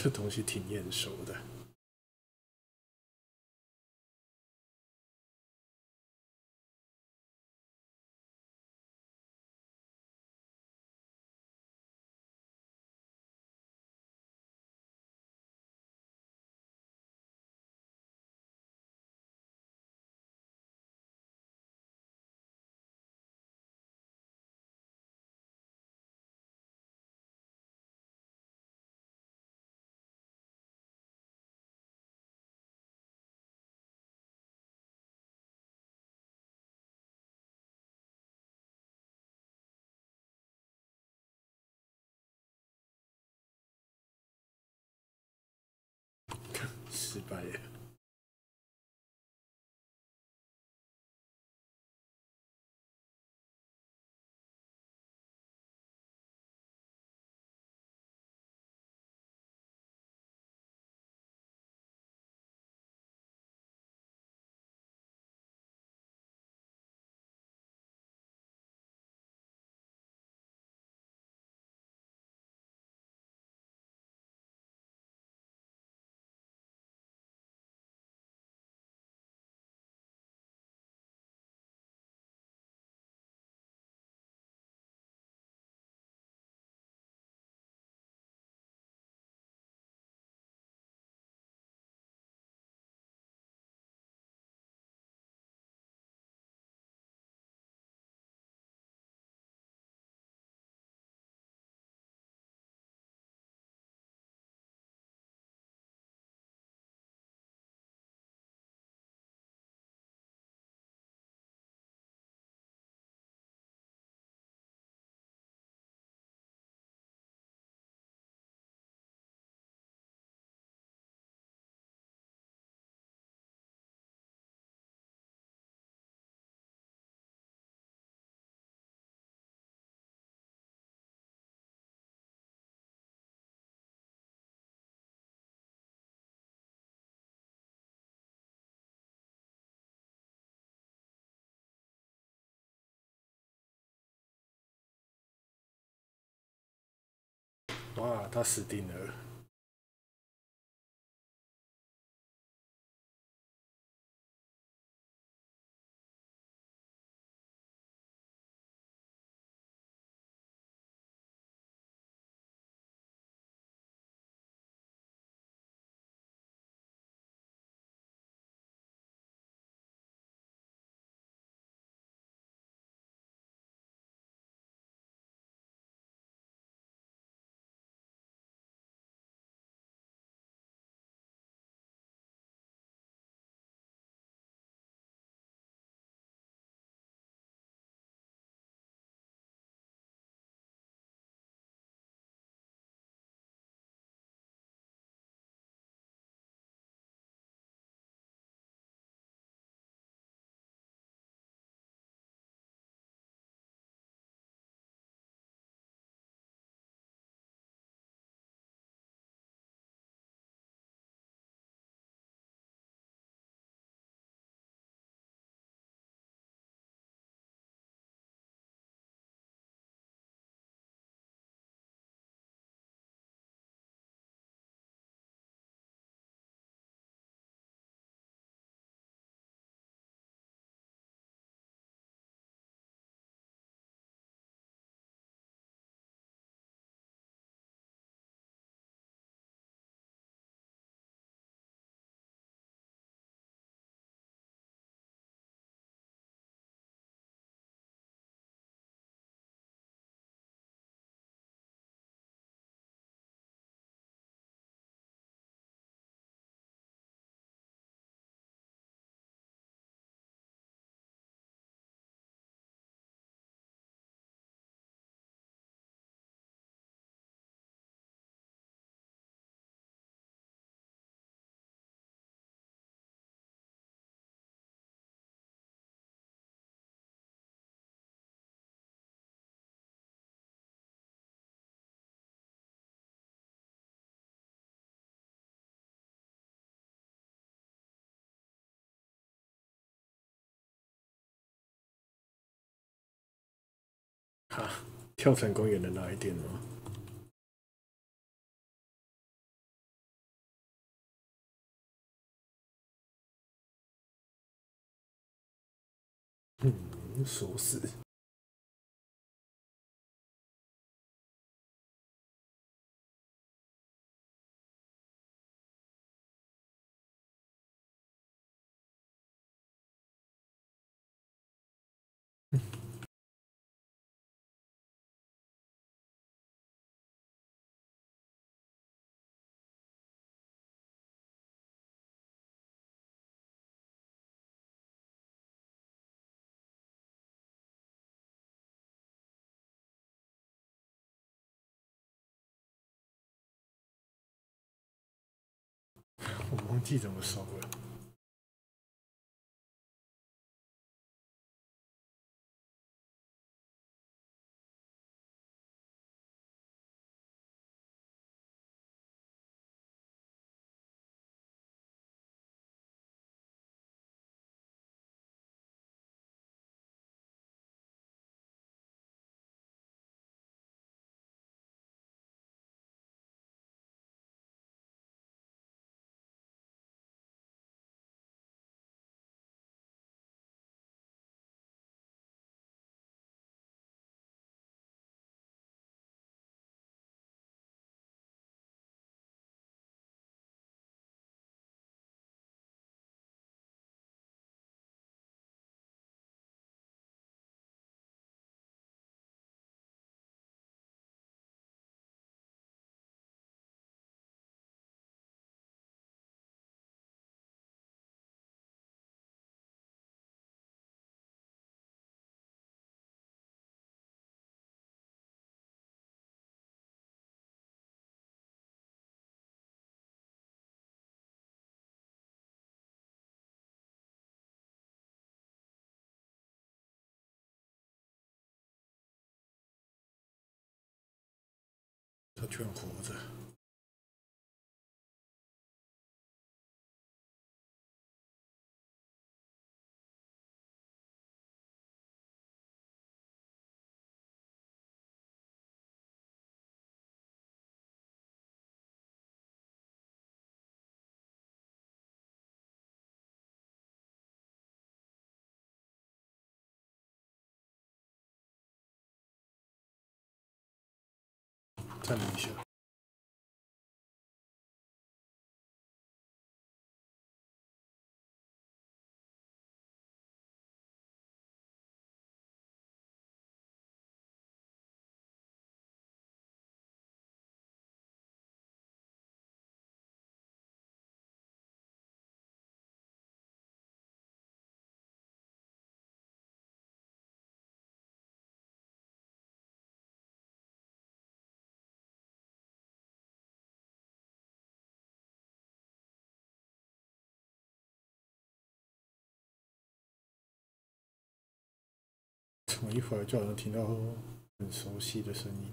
这东西挺眼熟的。失败了。哇，他死定了！哈，跳伞公园的那一点吗？锁死。我忘记怎么收了。他居然活着。暂停一下。怎么一会儿就能听到很熟悉的声音？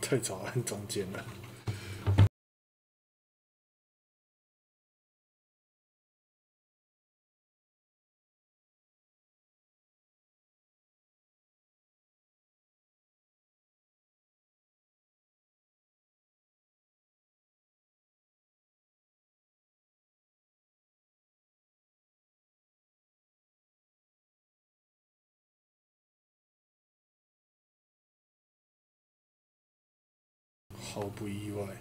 太早按中间了。毫不意外。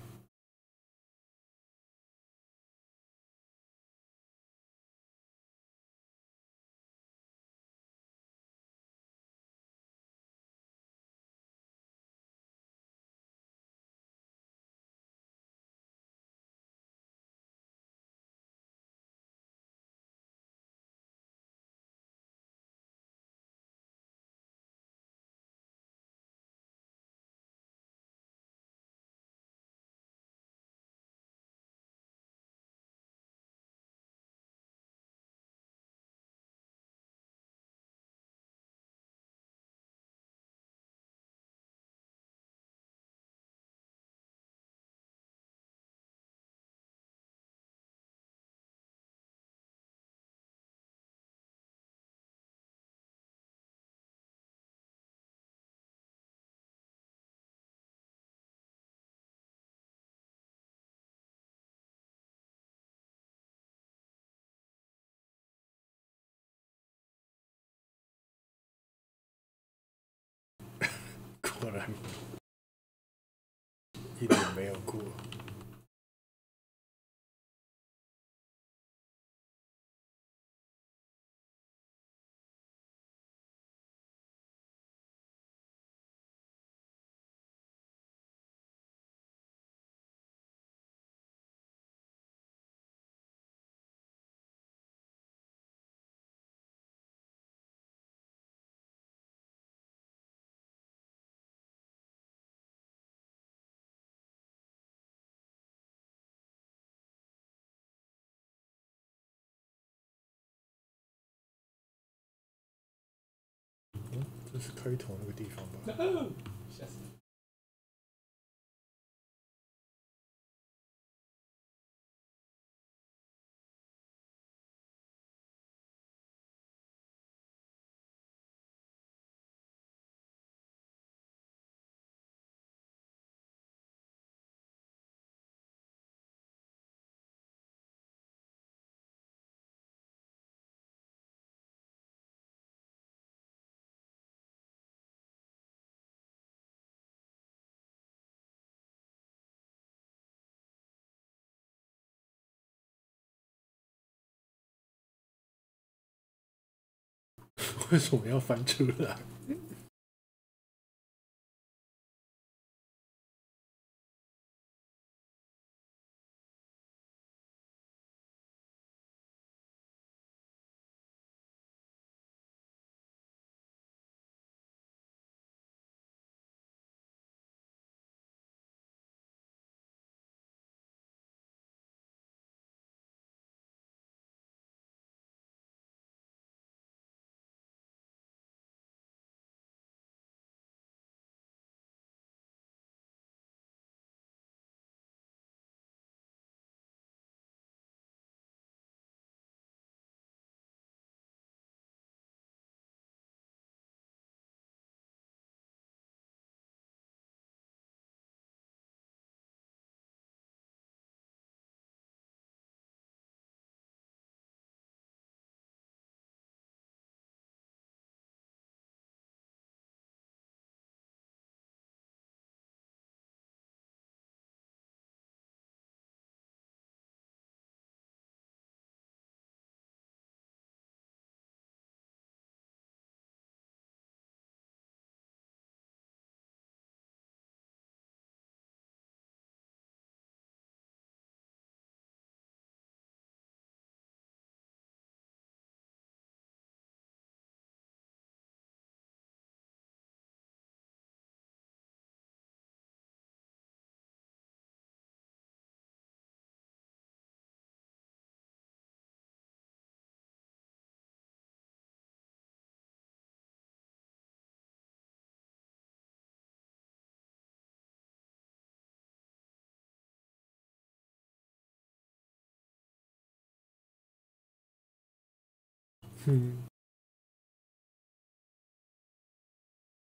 果然一点没有过。这是开头那个地方吧？吓死！为什么要翻出来？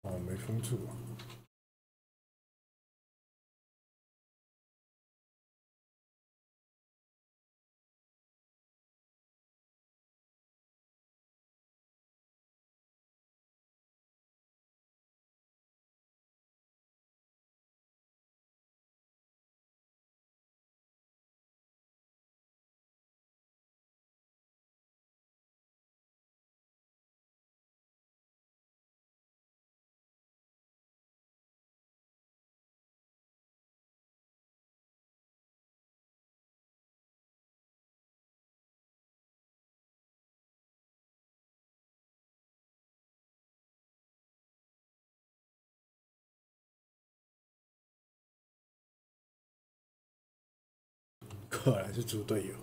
哦，没封住啊。果然是猪队友。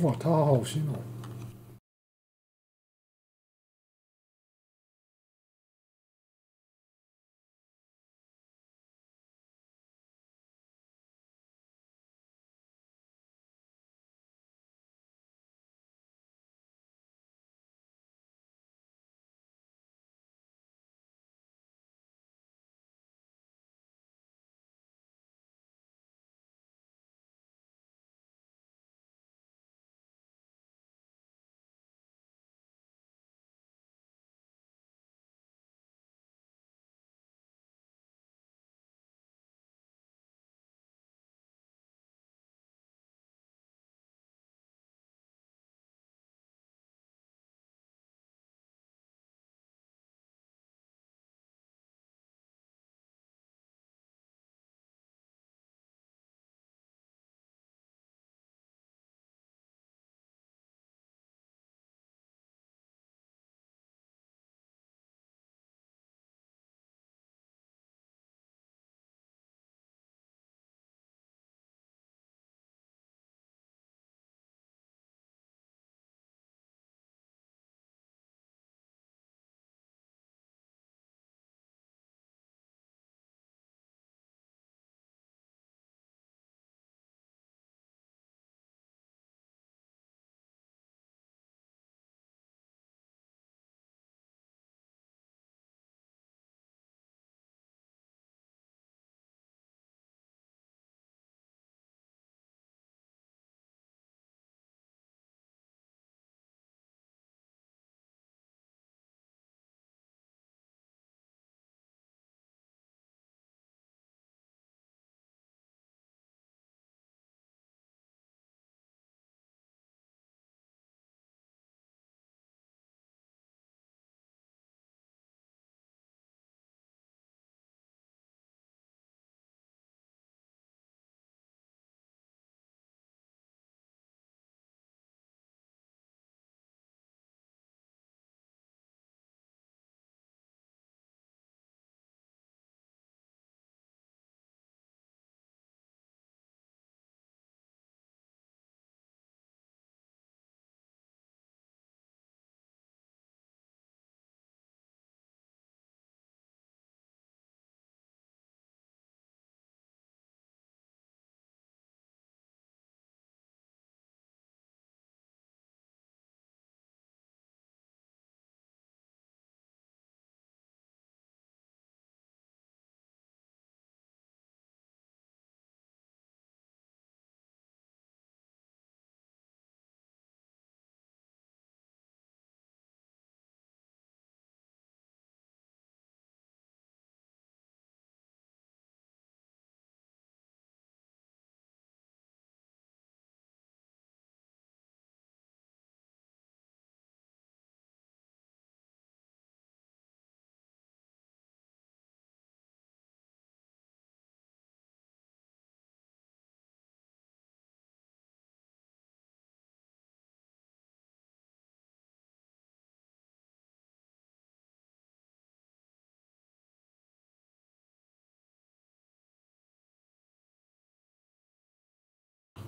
哇，他好新哦！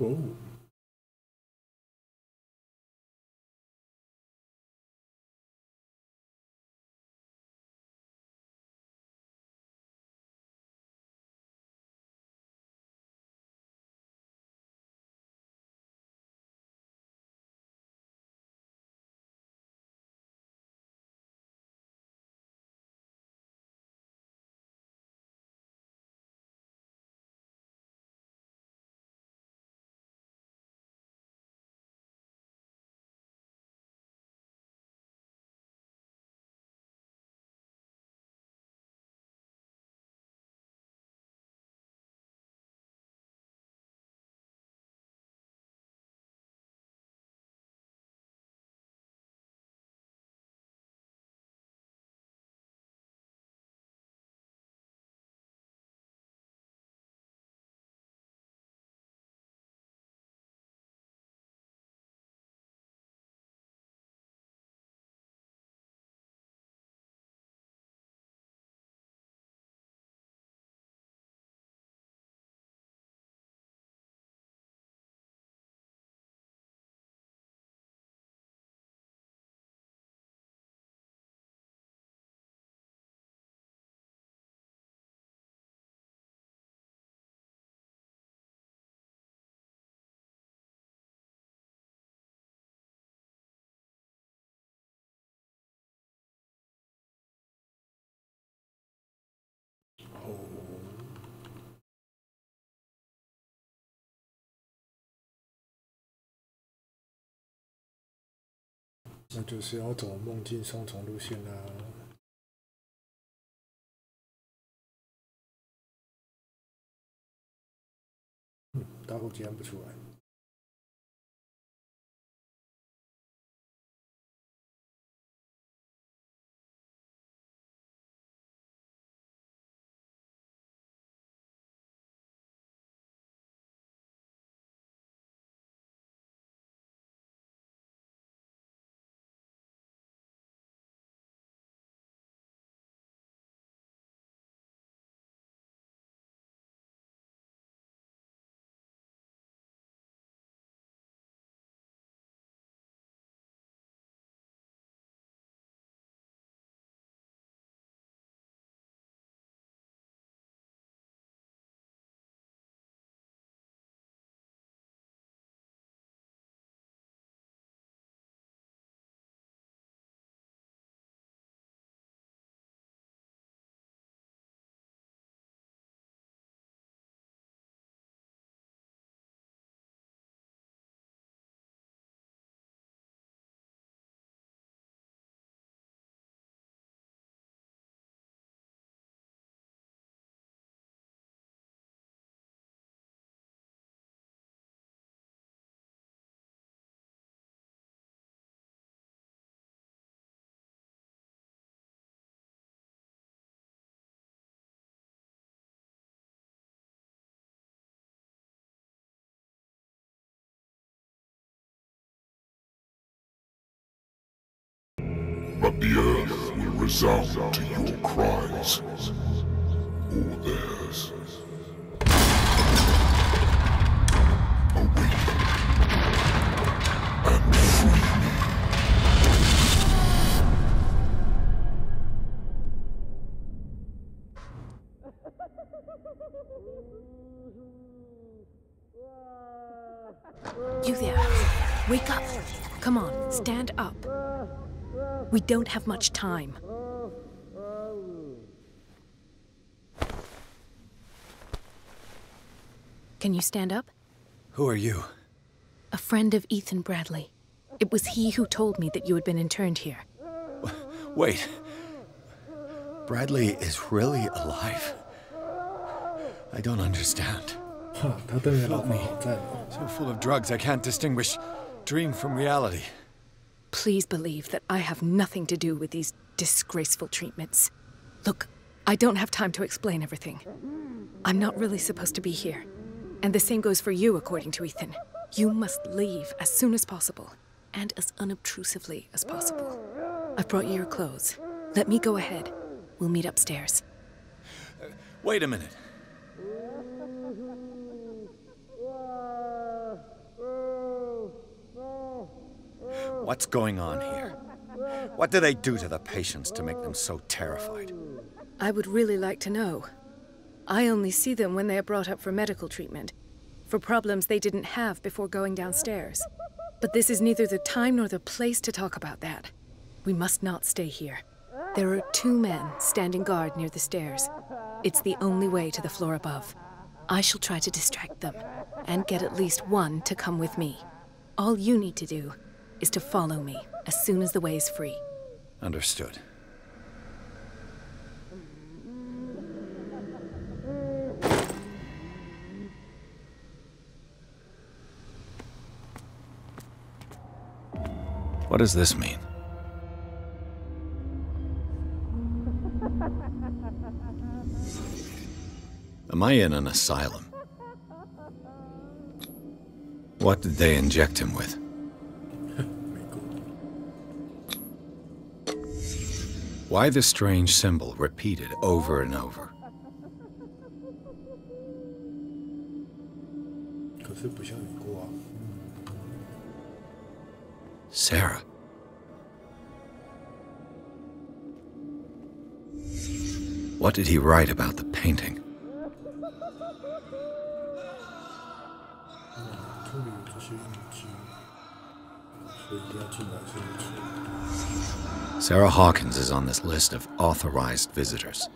哦，那就是要走梦境双重路线啦。打火机按不出来。But the earth will resound to your cries, or theirs. Awaken and free me. You there. Wake up. Come on, stand up. We don't have much time. Can you stand up? Who are you? A friend of Ethan Bradley. It was he who told me that you had been interned here. Wait. Bradley is really alive? I don't understand. 他对面老婆好赞哦。 So full of drugs I can't distinguish dream from reality. Please believe that I have nothing to do with these disgraceful treatments. Look, I don't have time to explain everything. I'm not really supposed to be here. And the same goes for you, according to Ethan. You must leave as soon as possible, and as unobtrusively as possible. I've brought you your clothes. Let me go ahead. We'll meet upstairs. Wait a minute. What's going on here? What do they do to the patients to make them so terrified? I would really like to know. I only see them when they are brought up for medical treatment, for problems they didn't have before going downstairs. But this is neither the time nor the place to talk about that. We must not stay here. There are 2 men standing guard near the stairs. It's the only way to the floor above. I shall try to distract them, and get at least one to come with me. All you need to do is to follow me as soon as the way is free. Understood. What does this mean? Am I in an asylum? What did they inject him with? Why the strange symbol repeated over and over? 可是不像你过啊。 Sarah. What did he write about the painting? 这里有这些印记，所以一定要进来是不是？ Sarah Hawkins is on this list of authorized visitors.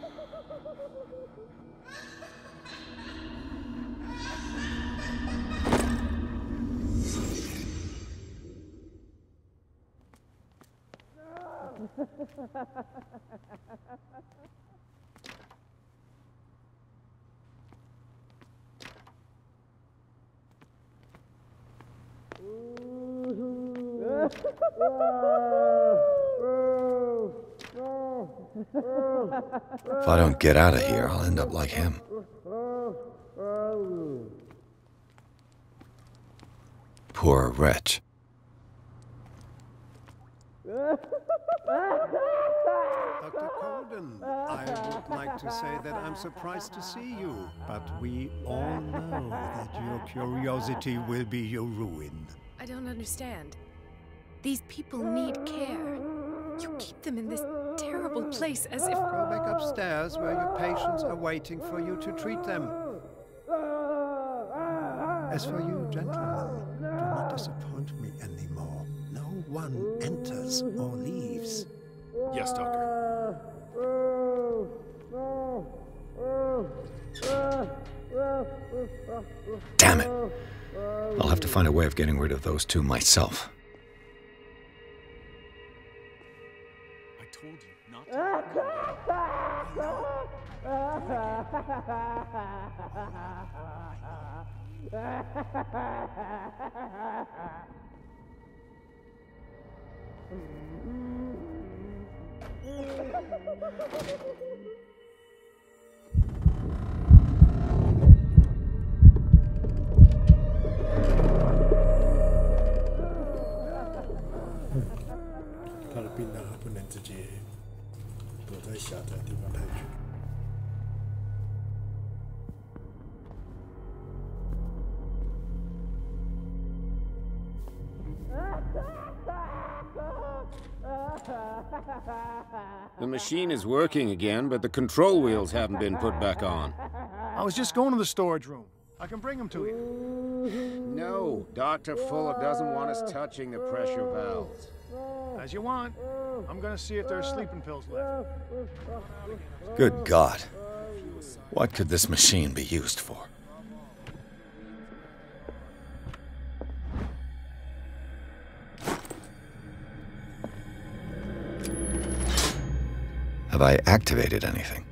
If I don't get out of here, I'll end up like him. Poor wretch. Dr. Colden, I would like to say that I'm surprised to see you, but we all know that your curiosity will be your ruin. I don't understand. These people need care. You keep them in this terrible place as if... Go back upstairs where your patients are waiting for you to treat them. As for you, gentlemen, do not disappoint me anymore. No one enters or leaves. Yes, Doctor. Damn it. I'll have to find a way of getting rid of those two myself. I told you not to.他的病人还不能直接躲在狭窄的地方太久。The machine is working again, but the control wheels haven't been put back on. I was just going to the storage room. I can bring them to you. No, Dr. Fuller doesn't want us touching the pressure valves. As you want. I'm going to see if there are sleeping pills left. Good God. What could this machine be used for? Have I activated anything?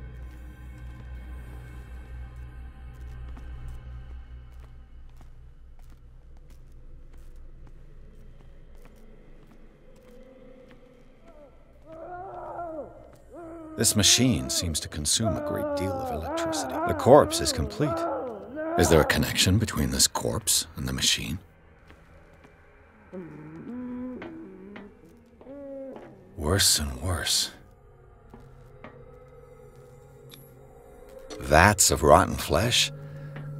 This machine seems to consume a great deal of electricity. The corpse is complete. Is there a connection between this corpse and the machine? Worse and worse. Vats of rotten flesh?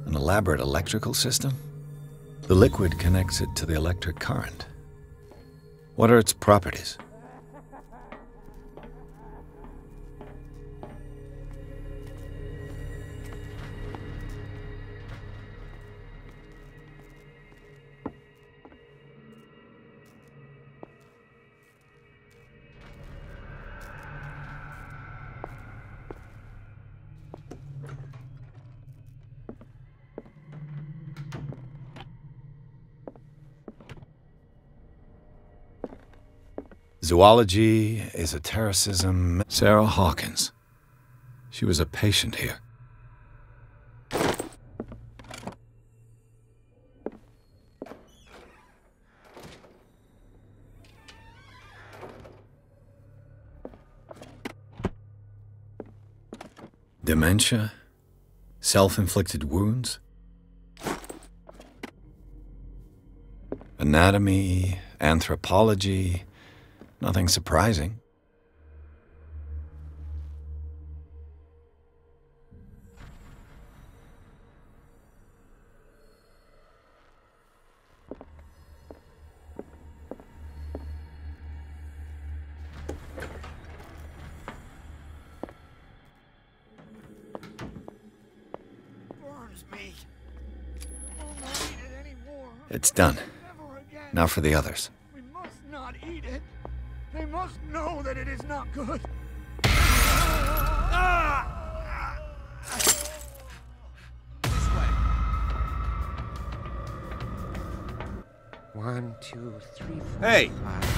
An elaborate electrical system? The liquid connects it to the electric current. What are its properties? Zoology, esotericism. Sarah Hawkins. She was a patient here. Dementia? Self-inflicted wounds? Anatomy, anthropology. Nothing surprising. Burns me. I will not eat it anymore. It's done. Never again. Now for the others. We must not eat it. They must know that it is not good. This way. 1, 2, 3, 4, Hey! 5, 6,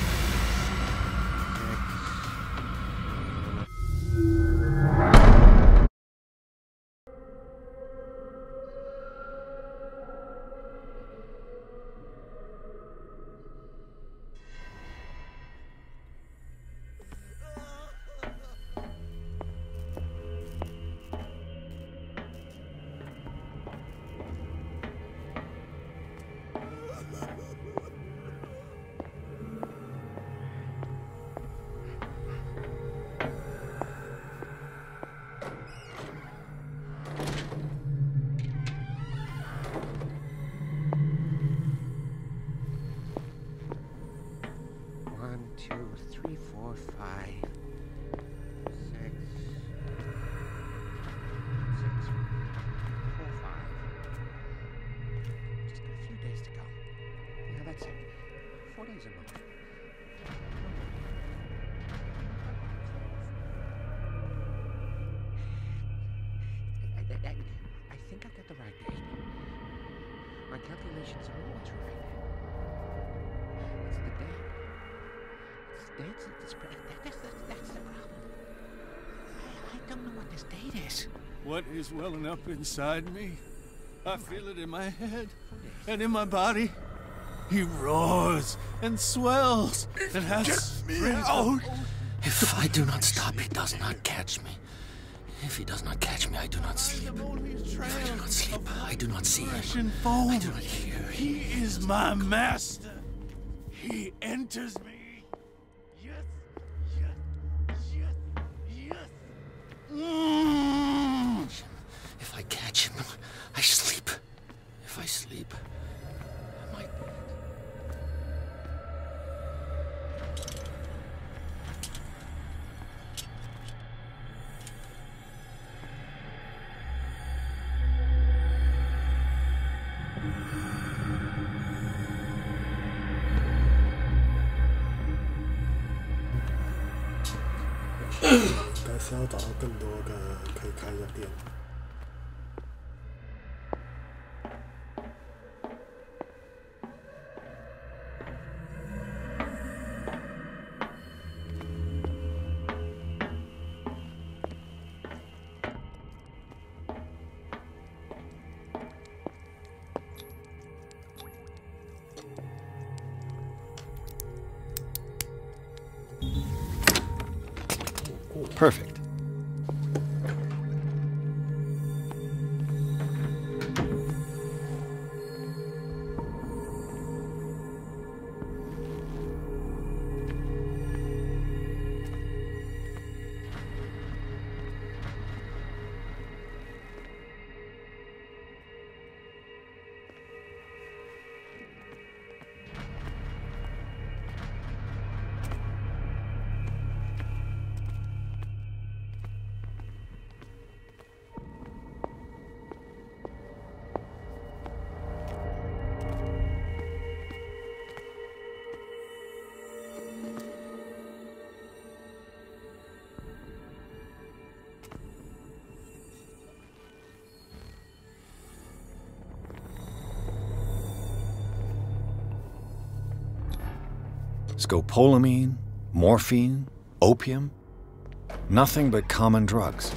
calculations are always right. It's the date. It's the date. That's the problem. I don't know what this date is. What is welling up inside me? I feel it in my head and in my body. He roars and swells and has me out! If I do not stop, he does not catch me. If he does not catch me, I do not sleep. If I do not sleep, I do not see him. I do not hear him. He is my master. He enters me. Yes, yes, yes, yes. If I catch him, I sleep. If I sleep, I might...但是要找到更多个可以开的店。Perfect. Scopolamine, morphine, opium, nothing but common drugs.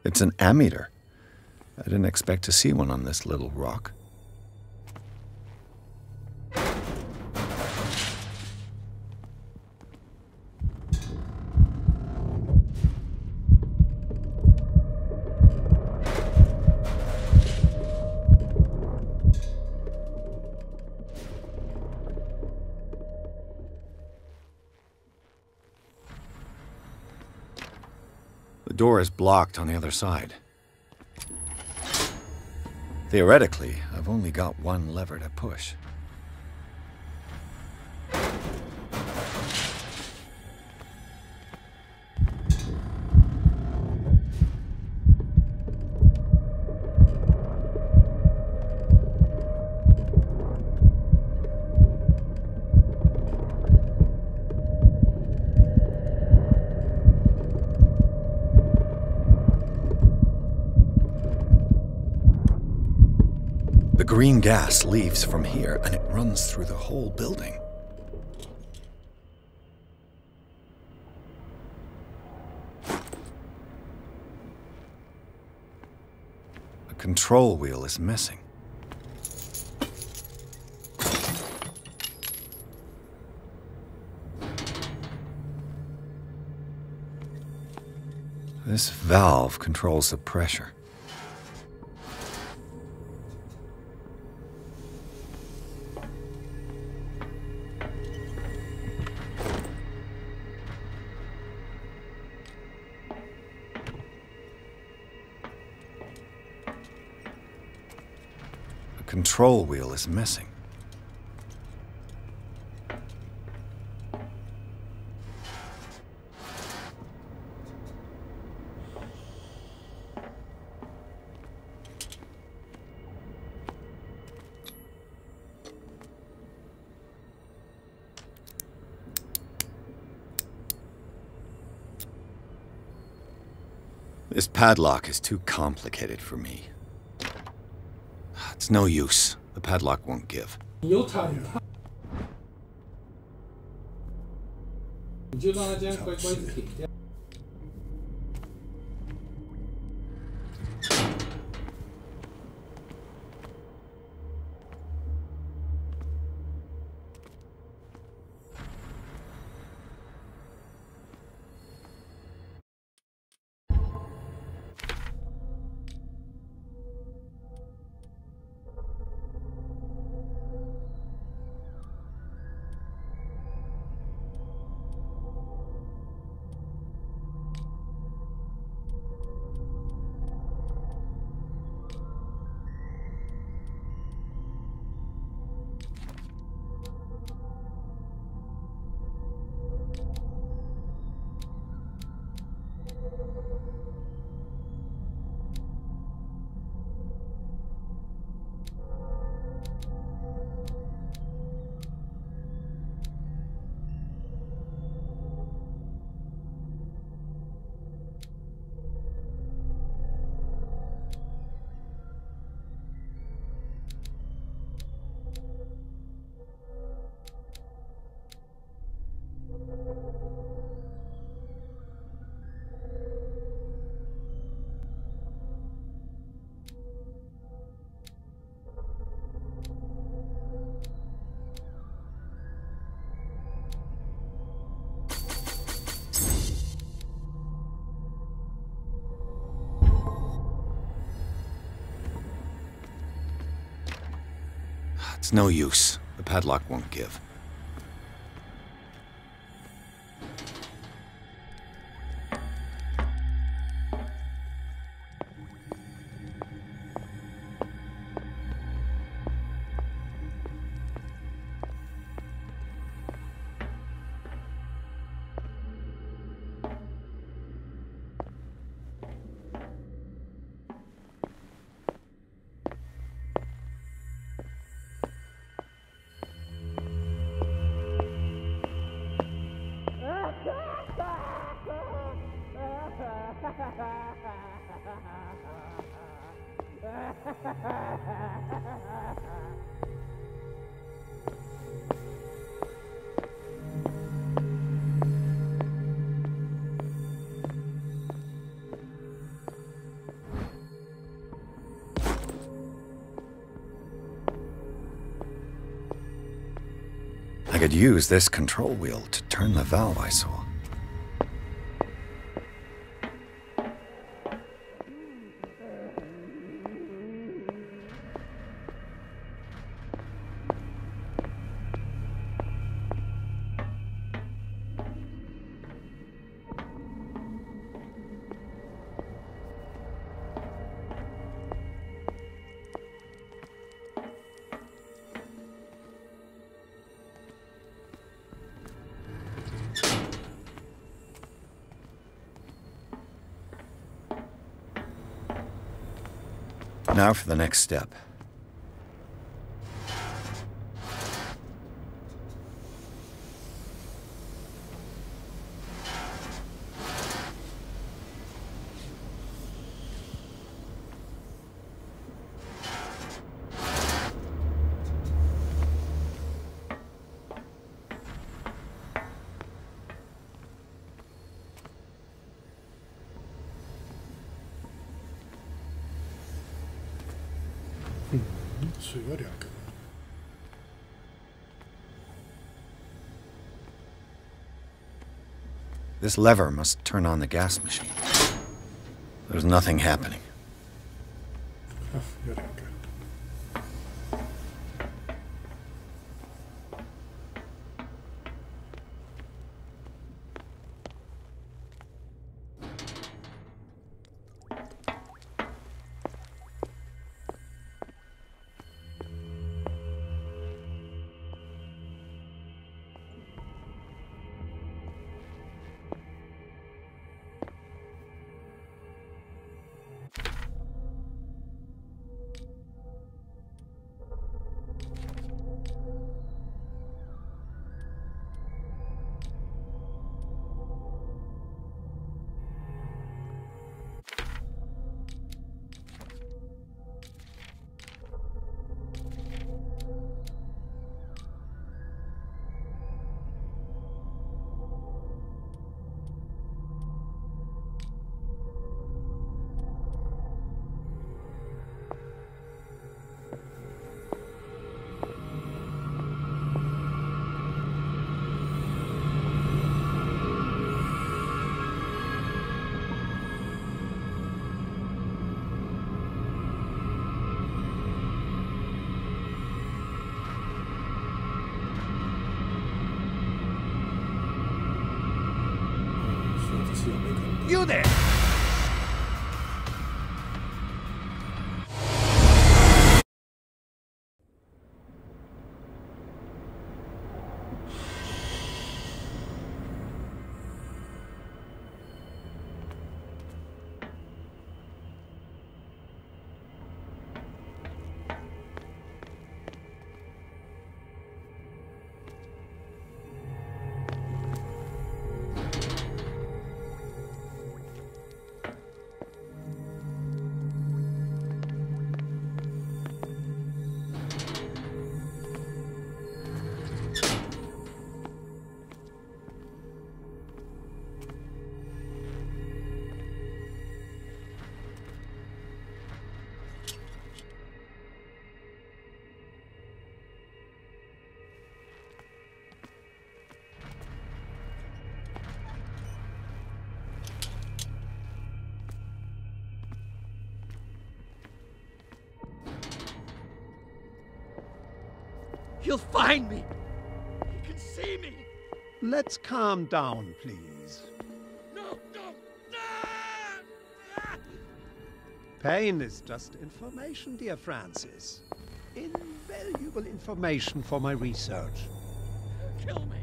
It's an ammeter. I didn't expect to see one on this little rock. The door is blocked on the other side. Theoretically, I've only got one lever to push. The green gas leaves from here, and it runs through the whole building. The control wheel is missing. This valve controls the pressure. The control wheel is missing. This padlock is too complicated for me. It's no use. The padlock won't give. It's no use. The padlock won't give. I could use this control wheel to turn the valve I saw. Now for the next step. This lever must turn on the gas machine. There's nothing happening. You there! He'll find me. He can see me. Let's calm down, please. No. Pain is just information, dear Francis. Invaluable information for my research. Kill me.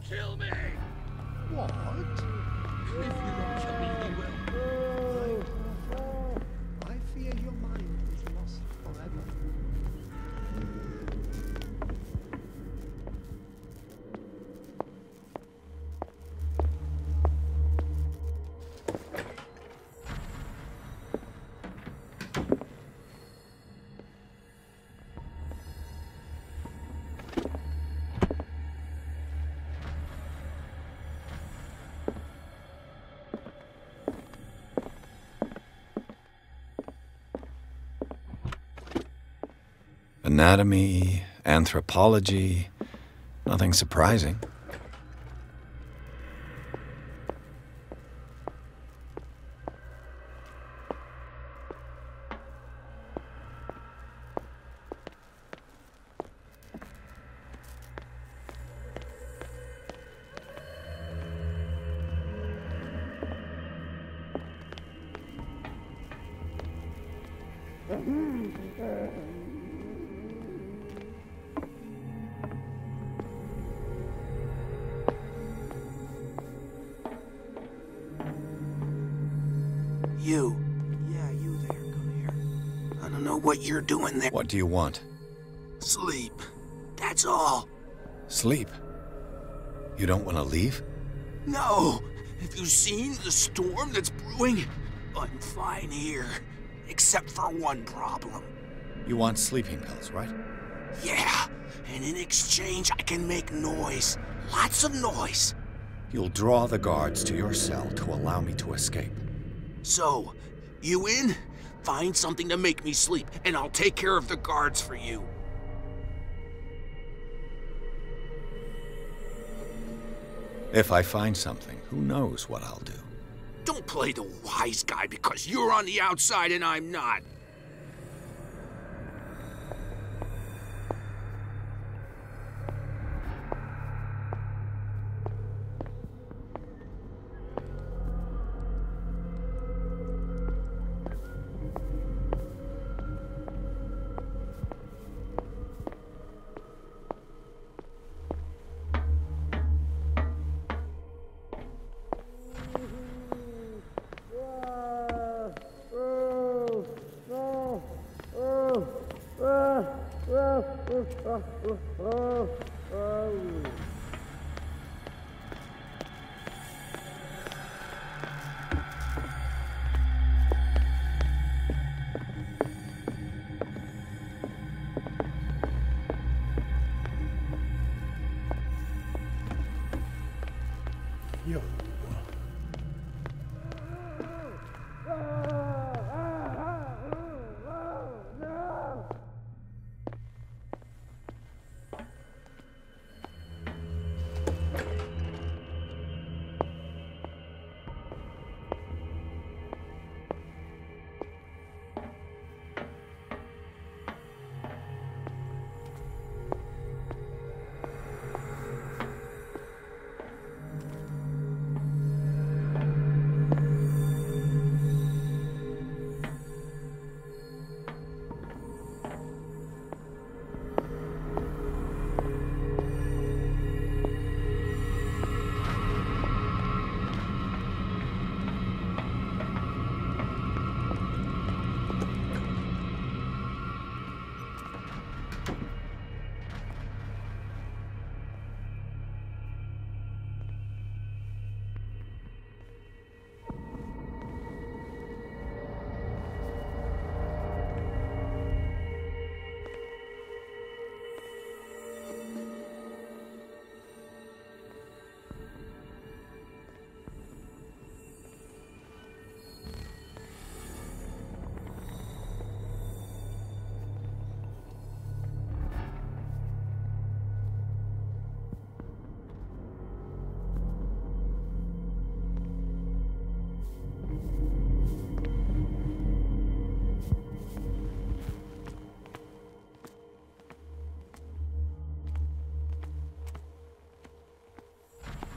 Kill me. What? If you don't kill me, he will. I fear your mind is lost forever. Anatomy, anthropology, nothing surprising. You. Yeah, you there. Come here. don't know what you're doing there. What do you want? Sleep. That's all. Sleep? You don't want to leave? No. Have you seen the storm that's brewing? I'm fine here. Except for one problem. You want sleeping pills, right? Yeah. And in exchange, I can make noise. Lots of noise. You'll draw the guards to your cell to allow me to escape. So, you in? Find something to make me sleep, and I'll take care of the guards for you. If I find something, who knows what I'll do? Don't play the wise guy because you're on the outside and I'm not. Yo.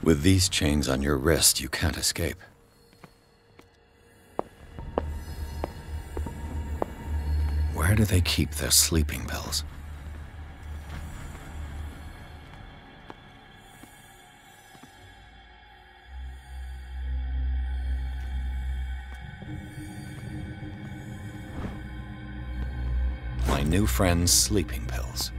With these chains on your wrist, you can't escape. Where do they keep their sleeping pills? My new friend's sleeping pills.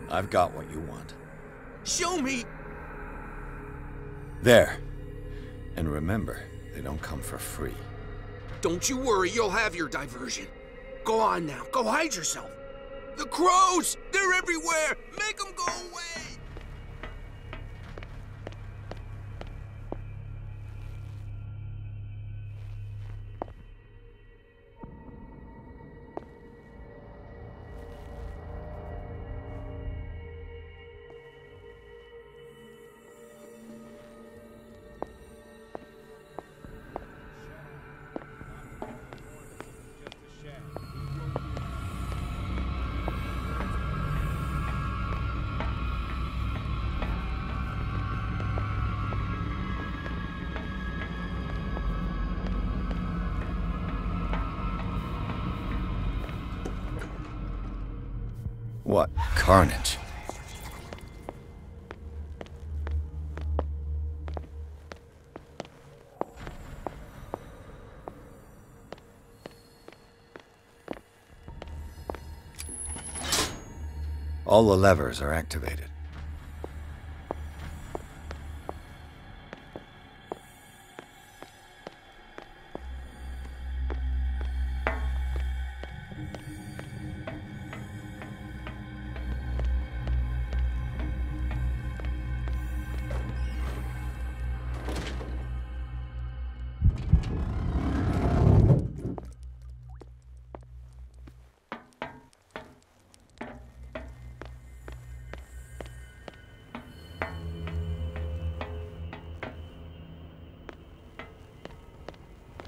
I've got what you want. Show me! There. And remember, they don't come for free. Don't you worry, you'll have your diversion. Go on now, go hide yourself. The crows! They're everywhere! Make them go away! What carnage? All the levers are activated.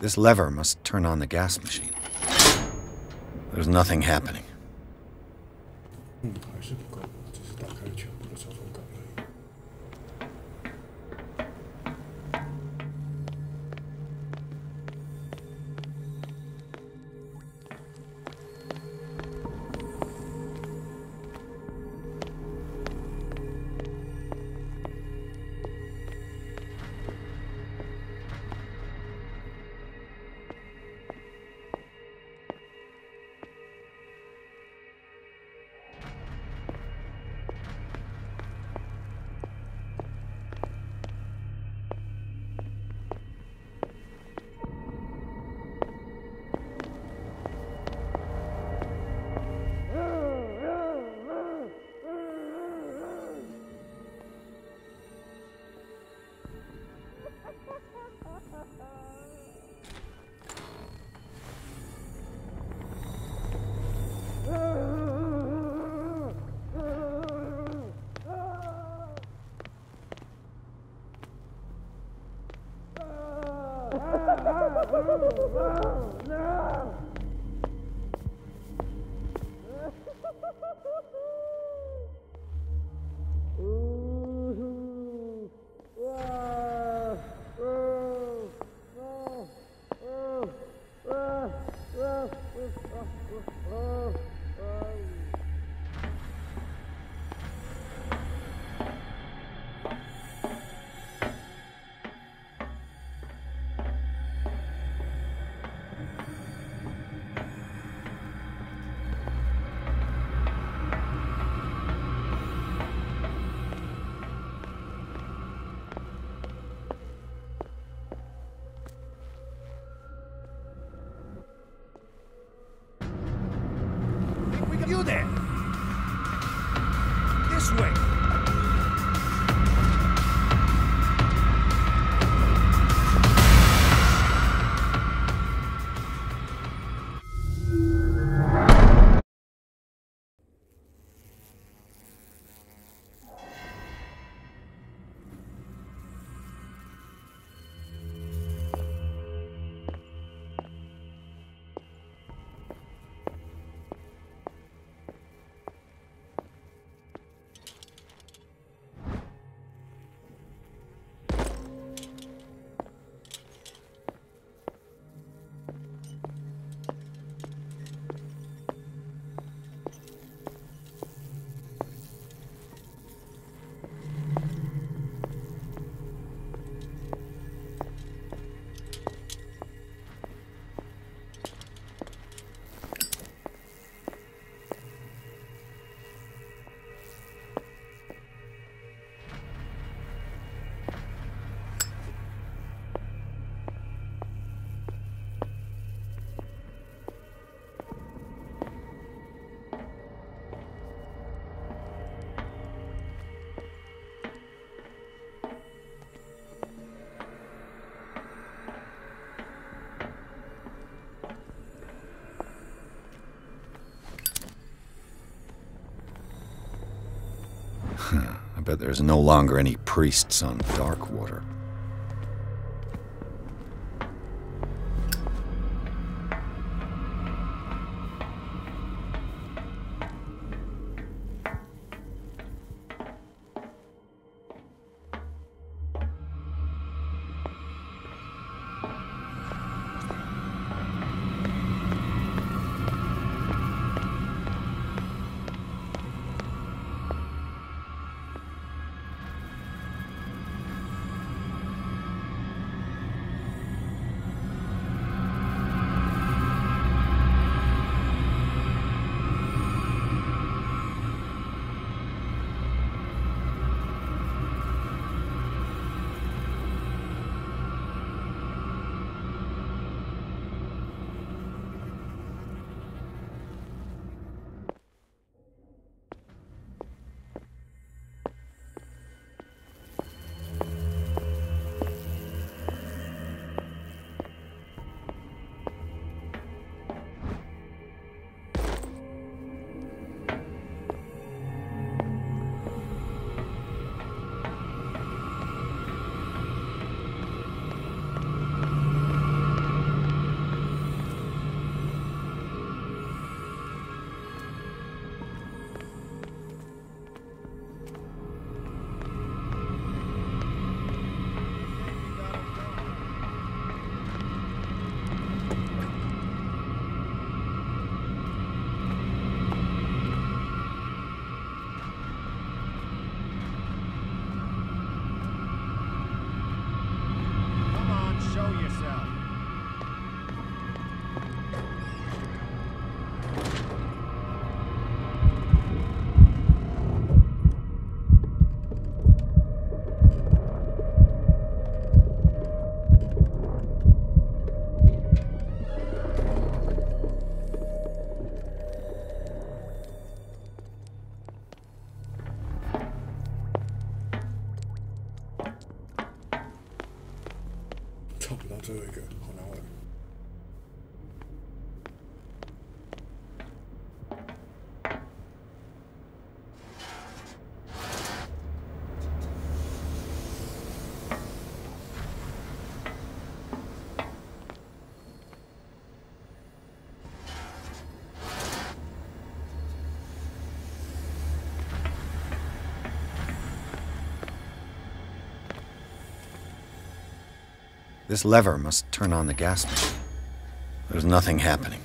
This lever must turn on the gas machine. There's nothing happening. 还是不够，只是打开了全部的抽风杆而已。You there! This way! I bet there's no longer any priests on Darkwater. 最后一个，好难玩。This lever must turn on the gas machine. There's nothing happening.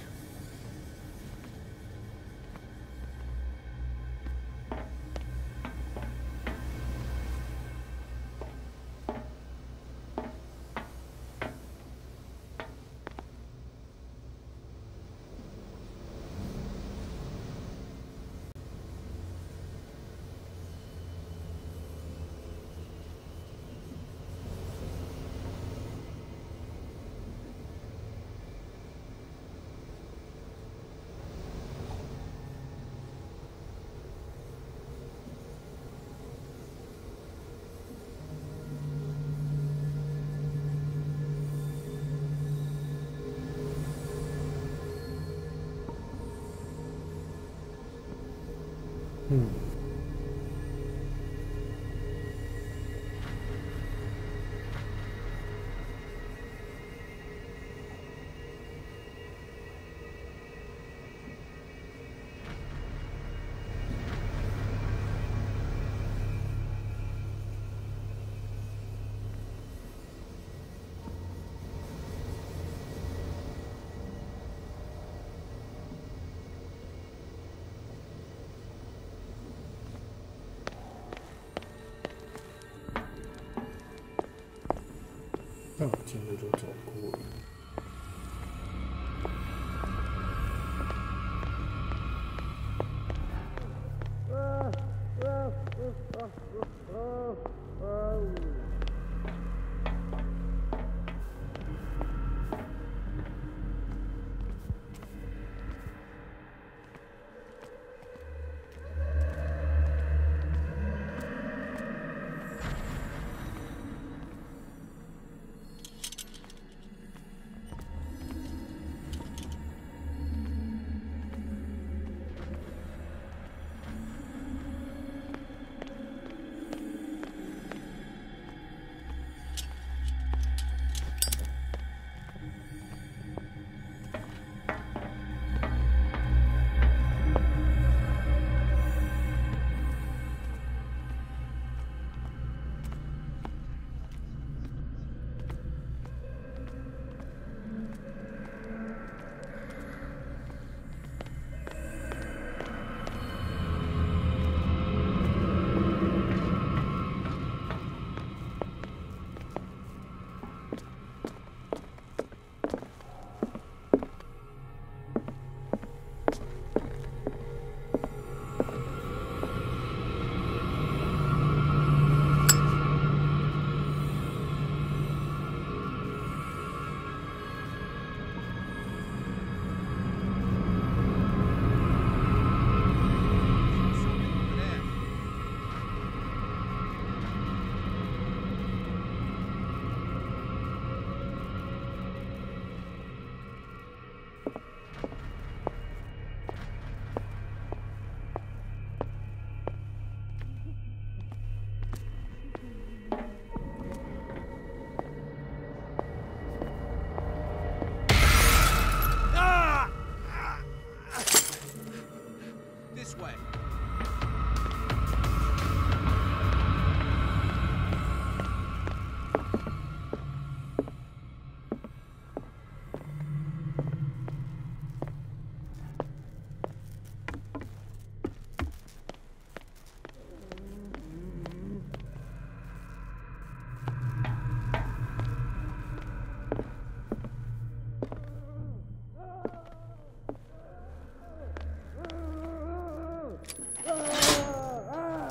那我进入就走过了。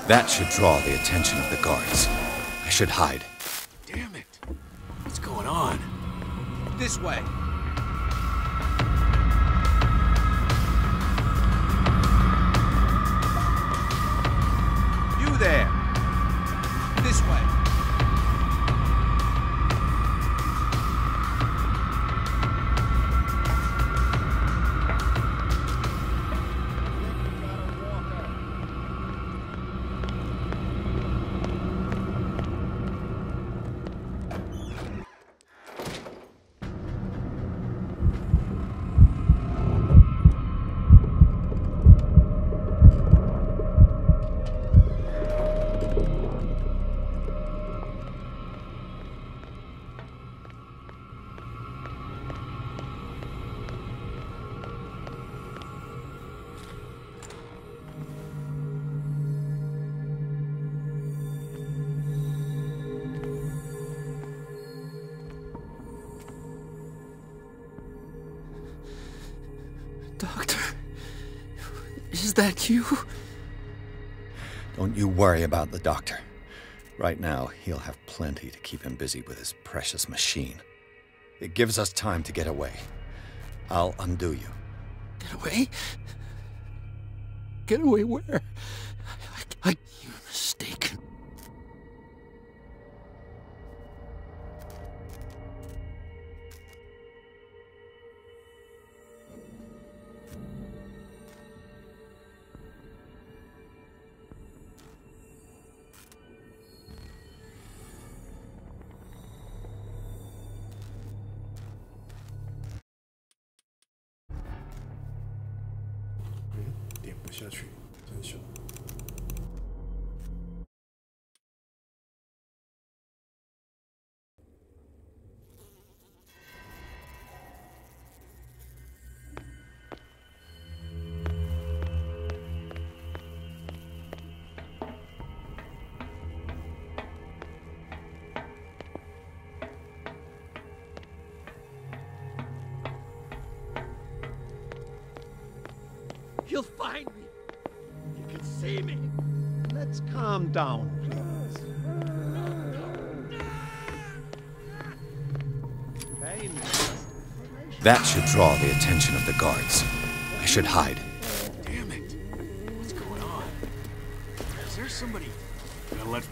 That should draw the attention of the guards. I should hide. Damn it! What's going on? This way! You there! This way! Doctor, is that you? Don't you worry about the doctor. Right now, he'll have plenty to keep him busy with his precious machine. It gives us time to get away. I'll undo you. Get away? Get away where? You're mistaken.点不下去，真凶。He'll find me. He can see me. Let's calm down, please. That should draw the attention of the guards. I should hide. Damn it. What's going on? Is there somebody? Let.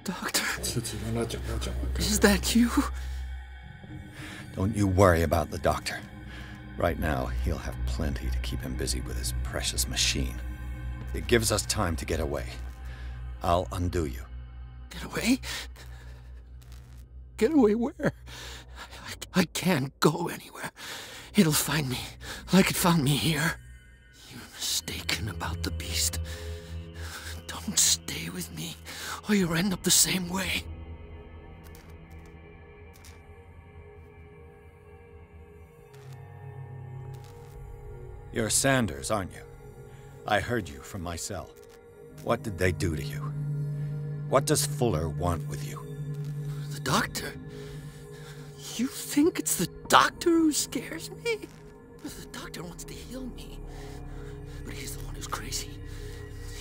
Doctor, 是只让他讲话讲完。 is that you? Don't you worry about the doctor. Right now, he'll have plenty to keep him busy with his precious machine. It gives us time to get away. I'll undo you. Get away? Get away where? I can't go anywhere. It'll find me, like it found me here. You're mistaken about the beast. Don't stay with me, or you'll end up the same way. You're Sanders, aren't you? I heard you from my cell. What did they do to you? What does Fuller want with you? The doctor? You think it's the doctor who scares me? The doctor wants to heal me. But he's the one who's crazy.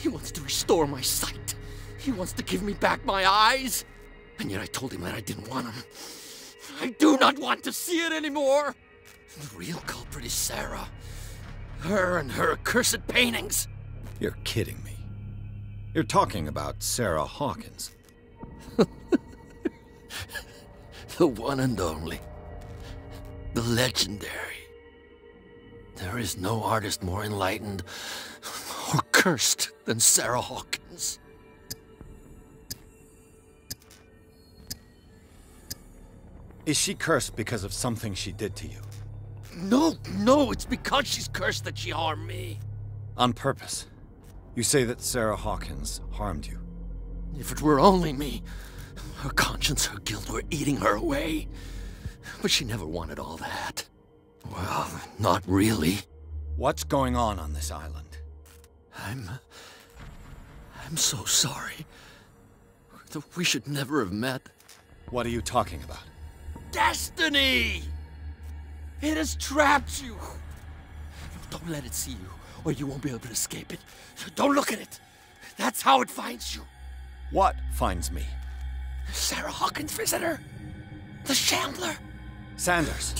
He wants to restore my sight. He wants to give me back my eyes. And yet I told him that I didn't want him. I do not want to see it anymore. The real culprit is Sarah. Her and her accursed paintings. You're kidding me. You're talking about Sarah Hawkins. The one and only. The legendary. There is no artist more enlightened or cursed than Sarah Hawkins. Is she cursed because of something she did to you? No, it's because she's cursed that she harmed me. On purpose. You say that Sarah Hawkins harmed you. If it were only me, her conscience, her guilt were eating her away. But she never wanted all that. Well, not really. What's going on this island? I'm so sorry. We should never have met. What are you talking about? Destiny! It has trapped you. Don't let it see you, or you won't be able to escape it. Don't look at it. That's how it finds you. What finds me? Sarah Hawkins' visitor. The Shambler. Sanders,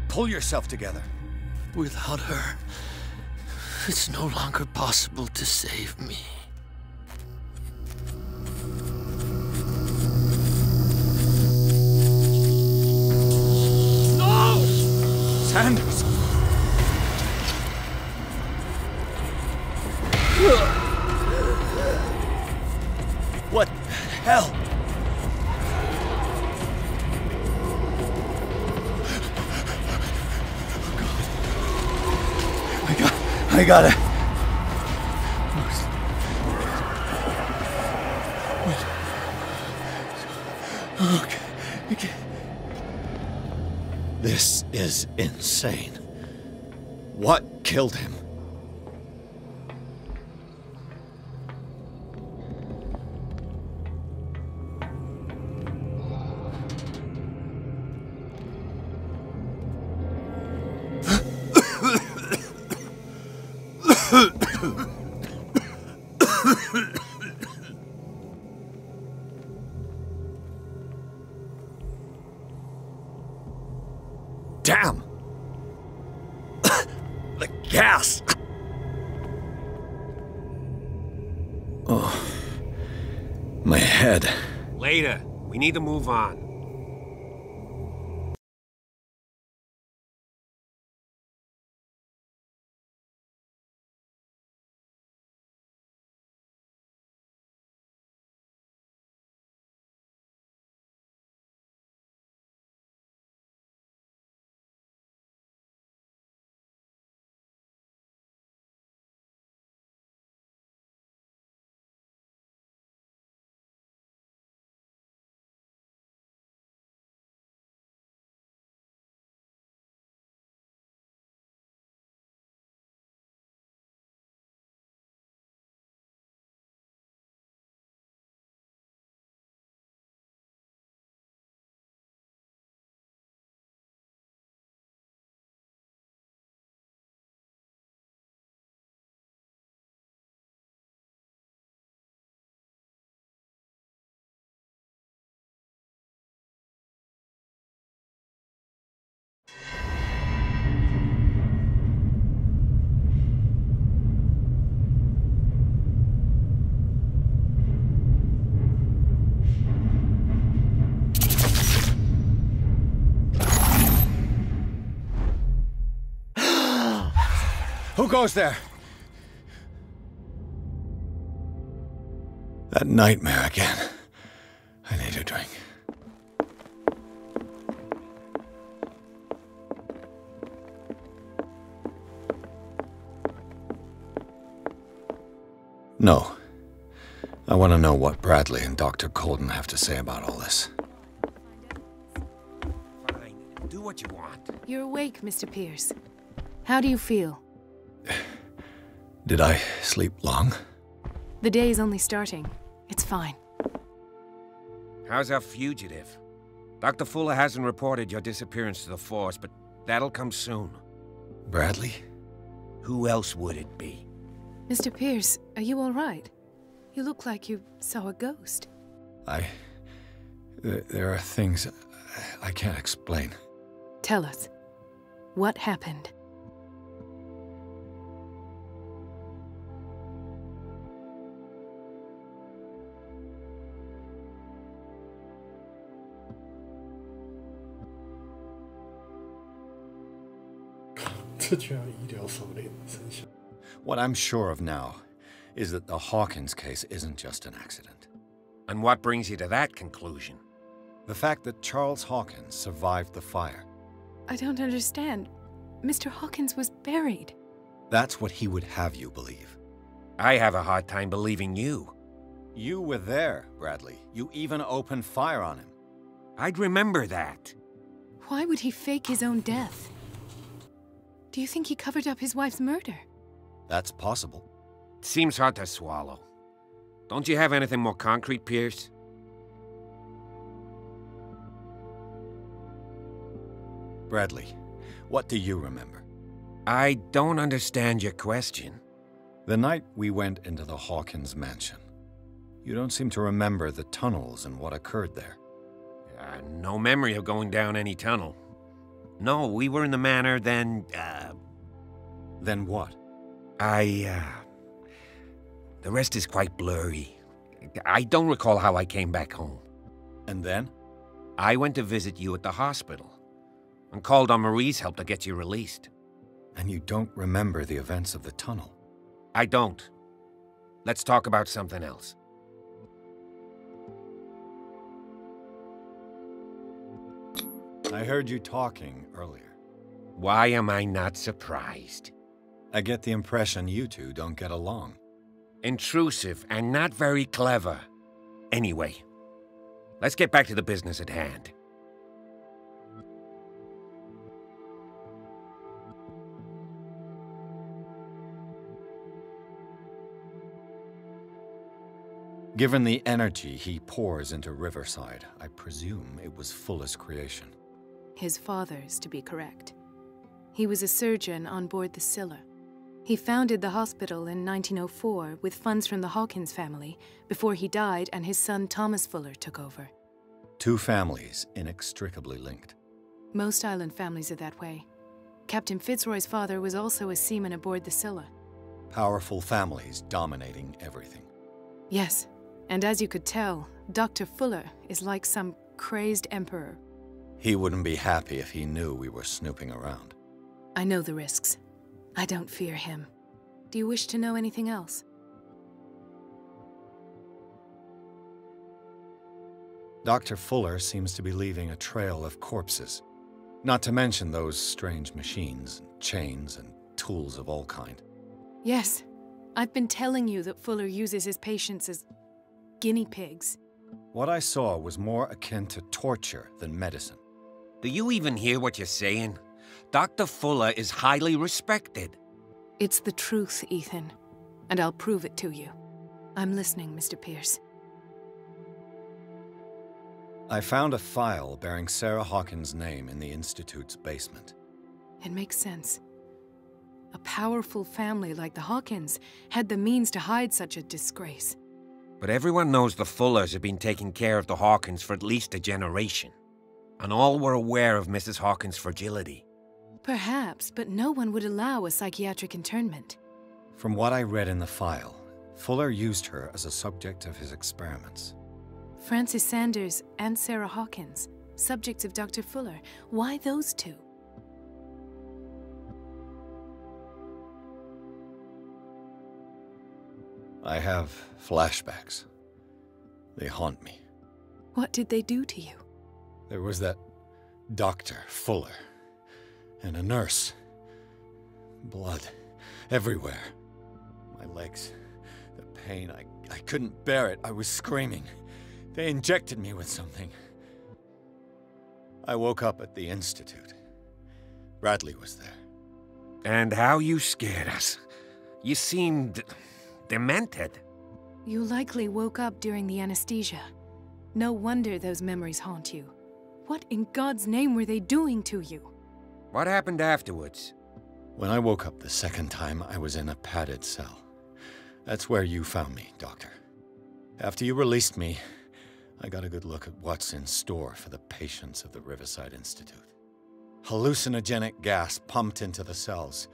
pull yourself together. Without her, it's no longer possible to save me. No! Sanders! What the hell? I gotta... Okay. This is insane. What killed him? Damn! The gas! Oh, my head. Later. We need to move on. Who goes there? That nightmare again. I need a drink. No. I want to know what Bradley and Dr. Colden have to say about all this. Fine. Do what you want. You're awake, Mr. Pierce. How do you feel? Did I sleep long? The day is only starting. It's fine. How's our fugitive? Dr. Fuller hasn't reported your disappearance to the Force, but that'll come soon. Bradley? Who else would it be? Mr. Pierce, are you all right? You look like you saw a ghost. There are things I can't explain. Tell us. What happened? What I'm sure of now is that the Hawkins case isn't just an accident. And what brings you to that conclusion? The fact that Charles Hawkins survived the fire. I don't understand. Mr. Hawkins was buried. That's what he would have you believe. I have a hard time believing you. You were there, Bradley. You even opened fire on him. I'd remember that. Why would he fake his own death? Do you think he covered up his wife's murder? That's possible. Seems hard to swallow. Don't you have anything more concrete, Pierce? Bradley, what do you remember? I don't understand your question. The night we went into the Hawkins mansion, you don't seem to remember the tunnels and what occurred there. No memory of going down any tunnel. No, we were in the manor, then, Then what? The rest is quite blurry. I don't recall how I came back home. And then? I went to visit you at the hospital, and called on Marie's help to get you released. And you don't remember the events of the tunnel? I don't. Let's talk about something else. I heard you talking earlier. Why am I not surprised? I get the impression you two don't get along. Intrusive and not very clever. Anyway, let's get back to the business at hand. Given the energy he pours into Riverside, I presume it was Fuller's creation. His father's, to be correct. He was a surgeon on board the Scylla. He founded the hospital in 1904 with funds from the Hawkins family before he died and his son Thomas Fuller took over. Two families inextricably linked. Most island families are that way. Captain Fitzroy's father was also a seaman aboard the Scylla. Powerful families dominating everything. Yes, and as you could tell, Dr. Fuller is like some crazed emperor. He wouldn't be happy if he knew we were snooping around. I know the risks. I don't fear him. Do you wish to know anything else? Dr. Fuller seems to be leaving a trail of corpses. Not to mention those strange machines, and chains, and tools of all kind. Yes. I've been telling you that Fuller uses his patients as guinea pigs. What I saw was more akin to torture than medicine. Do you even hear what you're saying? Dr. Fuller is highly respected. It's the truth, Ethan. And I'll prove it to you. I'm listening, Mr. Pierce. I found a file bearing Sarah Hawkins' name in the Institute's basement. It makes sense. A powerful family like the Hawkins had the means to hide such a disgrace. But everyone knows the Fullers have been taking care of the Hawkins for at least a generation. And all were aware of Mrs. Hawkins' fragility. Perhaps, but no one would allow a psychiatric internment. From what I read in the file, Fuller used her as a subject of his experiments. Francis Sanders and Sarah Hawkins, subjects of Dr. Fuller. Why those two? I have flashbacks. They haunt me. What did they do to you? There was that Dr. Fuller, and a nurse. Blood everywhere. My legs, the pain, I couldn't bear it. I was screaming. They injected me with something. I woke up at the Institute. Bradley was there. And how you scared us. You seemed demented. You likely woke up during the anesthesia. No wonder those memories haunt you. What in God's name were they doing to you? What happened afterwards? When I woke up the second time, I was in a padded cell. That's where you found me, Doctor. After you released me, I got a good look at what's in store for the patients of the Riverside Institute. Hallucinogenic gas pumped into the cells.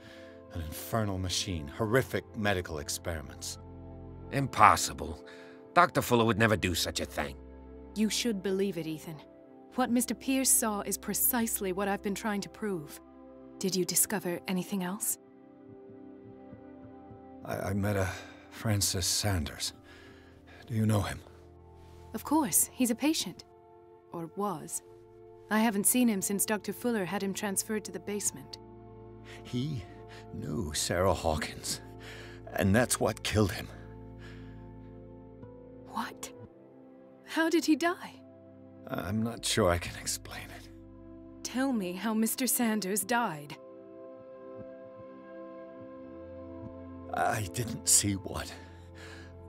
An infernal machine. Horrific medical experiments. Impossible. Dr. Fuller would never do such a thing. You should believe it, Ethan. What Mr. Pierce saw is precisely what I've been trying to prove. Did you discover anything else? I met a Francis Sanders. Do you know him? Of course. He's a patient. Or was. I haven't seen him since Dr. Fuller had him transferred to the basement. He knew Sarah Hawkins, and that's what killed him. What? How did he die? I'm not sure I can explain it. Tell me how Mr. Sanders died. I didn't see what,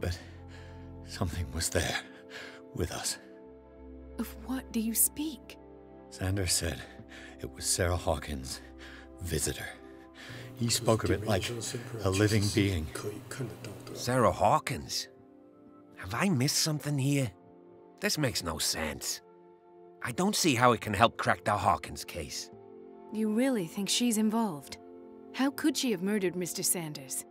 but something was there, with us. Of what do you speak? Sanders said it was Sarah Hawkins' visitor. He spoke of it like a living being. Sarah Hawkins? Have I missed something here? This makes no sense. I don't see how it can help crack the Hawkins case. You really think she's involved? How could she have murdered Mr. Sanders?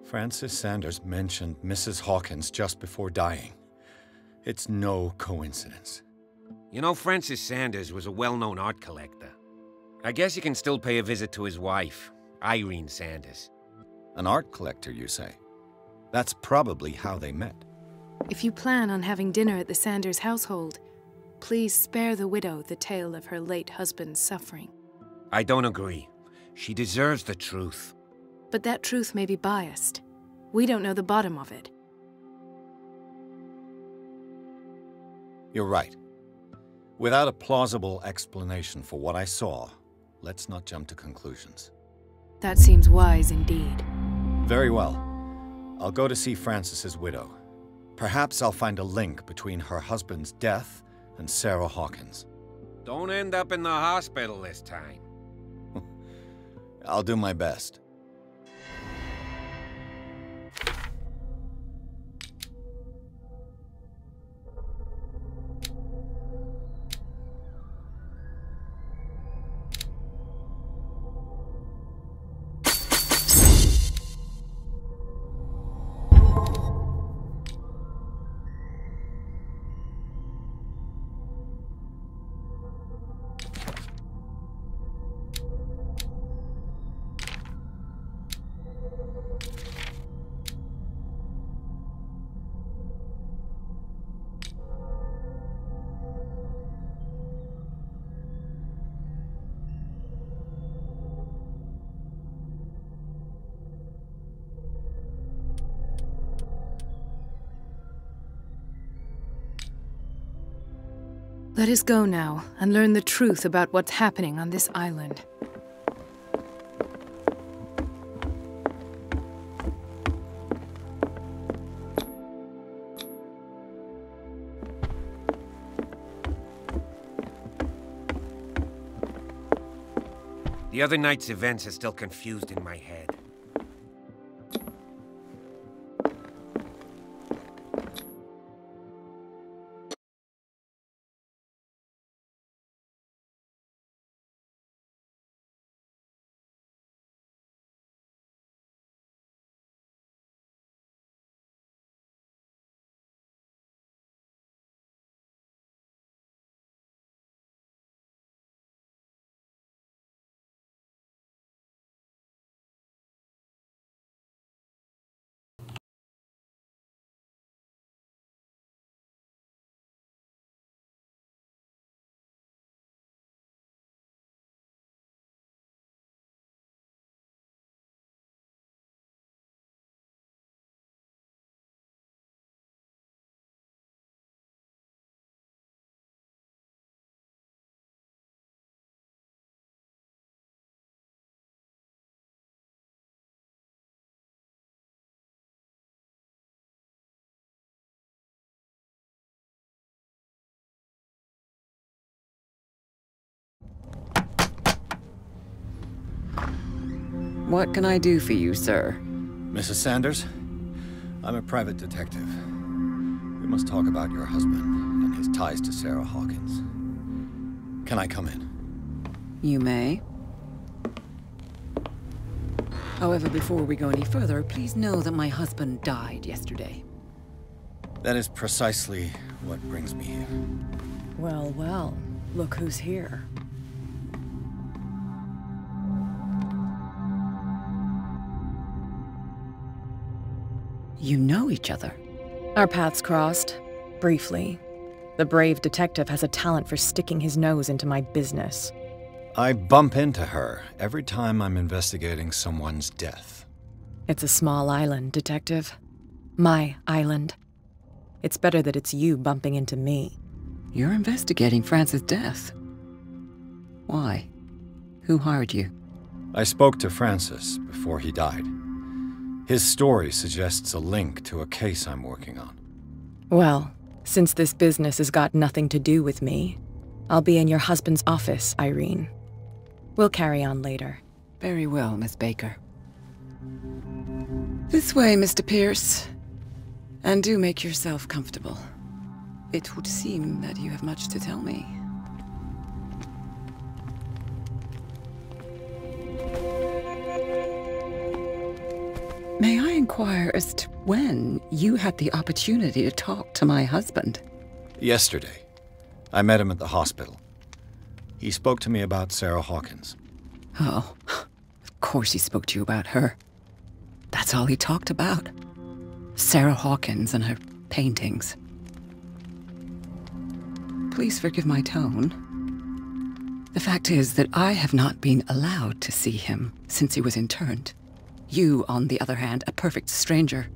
Francis Sanders mentioned Mrs. Hawkins just before dying. It's no coincidence. You know, Francis Sanders was a well-known art collector. I guess you can still pay a visit to his wife, Irene Sanders. An art collector, you say? That's probably how they met. If you plan on having dinner at the Sanders household, please spare the widow the tale of her late husband's suffering. I don't agree. She deserves the truth. But that truth may be biased. We don't know the bottom of it. You're right. Without a plausible explanation for what I saw, let's not jump to conclusions. That seems wise indeed. Very well. I'll go to see Francis's widow. Perhaps I'll find a link between her husband's death and Sarah Hawkins. Don't end up in the hospital this time. I'll do my best. Let us go now and learn the truth about what's happening on this island. The other night's events are still confused in my head. What can I do for you, sir? Mrs. Sanders, I'm a private detective. We must talk about your husband and his ties to Sarah Hawkins. Can I come in? You may. However, before we go any further, please know that my husband died yesterday. That is precisely what brings me here. Well, well, look who's here. You know each other. Our paths crossed, briefly. The brave detective has a talent for sticking his nose into my business. I bump into her every time I'm investigating someone's death. It's a small island, Detective. My island. It's better that it's you bumping into me. You're investigating Francis' death. Why? Who hired you? I spoke to Francis before he died. His story suggests a link to a case I'm working on. Well, since this business has got nothing to do with me, I'll be in your husband's office, Irene. We'll carry on later. Very well, Miss Baker. This way, Mr. Pierce. And do make yourself comfortable. It would seem that you have much to tell me. May I inquire as to when you had the opportunity to talk to my husband? Yesterday. I met him at the hospital. He spoke to me about Sarah Hawkins. Oh, of course he spoke to you about her. That's all he talked about. Sarah Hawkins and her paintings. Please forgive my tone. The fact is that I have not been allowed to see him since he was interned. You, on the other hand, a perfect stranger,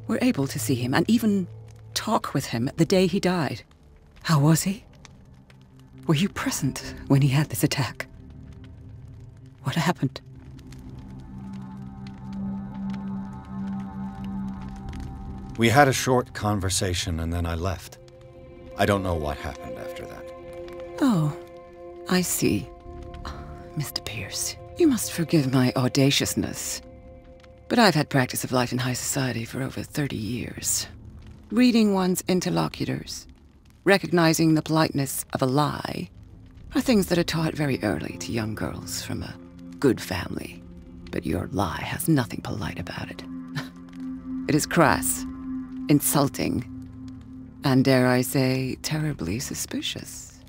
were able to see him and even talk with him the day he died. How was he? Were you present when he had this attack? What happened? We had a short conversation and then I left. I don't know what happened after that. Oh, I see. Mr. Pierce, you must forgive my audaciousness, but I've had practice of life in high society for over 30 years. Reading one's interlocutors, recognizing the politeness of a lie, are things that are taught very early to young girls from a good family. But your lie has nothing polite about it. It is crass, insulting, and dare I say, terribly suspicious.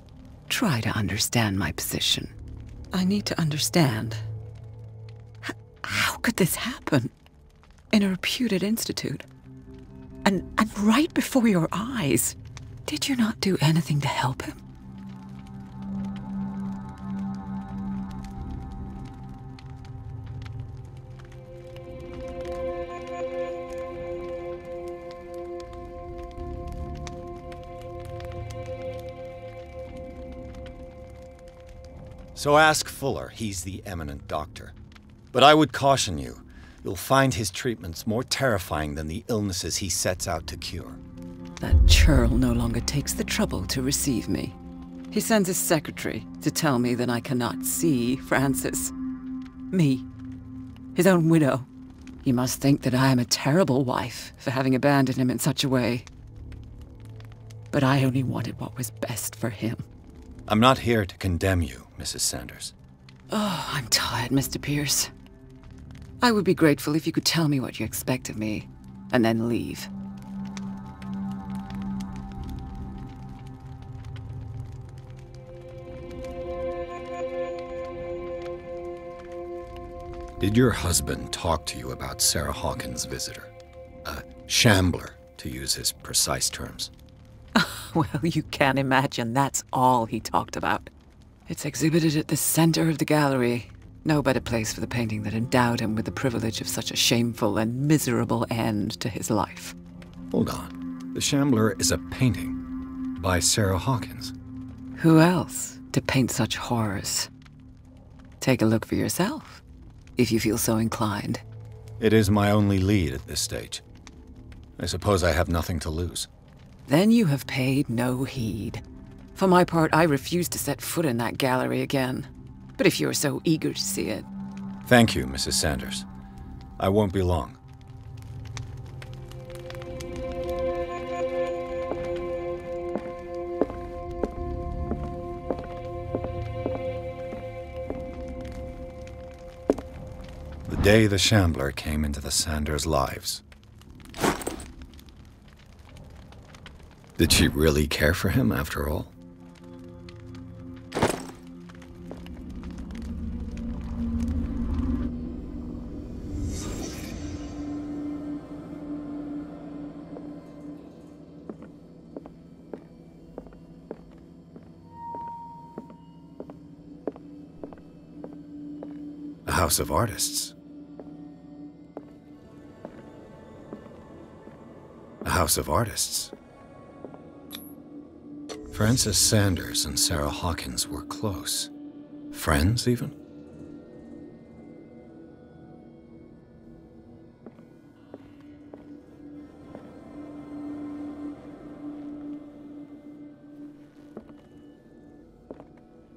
Try to understand my position. I need to understand. How could this happen? In a reputed institute? And right before your eyes? Did you not do anything to help him? So ask Fuller, he's the eminent doctor. But I would caution you, you'll find his treatments more terrifying than the illnesses he sets out to cure. That churl no longer takes the trouble to receive me. He sends his secretary to tell me that I cannot see Frances. Me, his own widow. He must think that I am a terrible wife for having abandoned him in such a way. But I only wanted what was best for him. I'm not here to condemn you, Mrs. Sanders. Oh, I'm tired, Mr. Pierce. I would be grateful if you could tell me what you expect of me, and then leave. Did your husband talk to you about Sarah Hawkins' visitor? A shambler, to use his precise terms. Well, you can imagine that's all he talked about. It's exhibited at the center of the gallery. No better place for the painting that endowed him with the privilege of such a shameful and miserable end to his life. Hold on. The Shambler is a painting by Sarah Hawkins. Who else to paint such horrors? Take a look for yourself, if you feel so inclined. It is my only lead at this stage. I suppose I have nothing to lose. Then you have paid no heed. For my part, I refuse to set foot in that gallery again. But if you're so eager to see it... Thank you, Mrs. Sanders. I won't be long. The day the Shambler came into the Sanders' lives. Did she really care for him after all? A house of artists. A house of artists. Frances Sanders and Sarah Hawkins were close. Friends, even?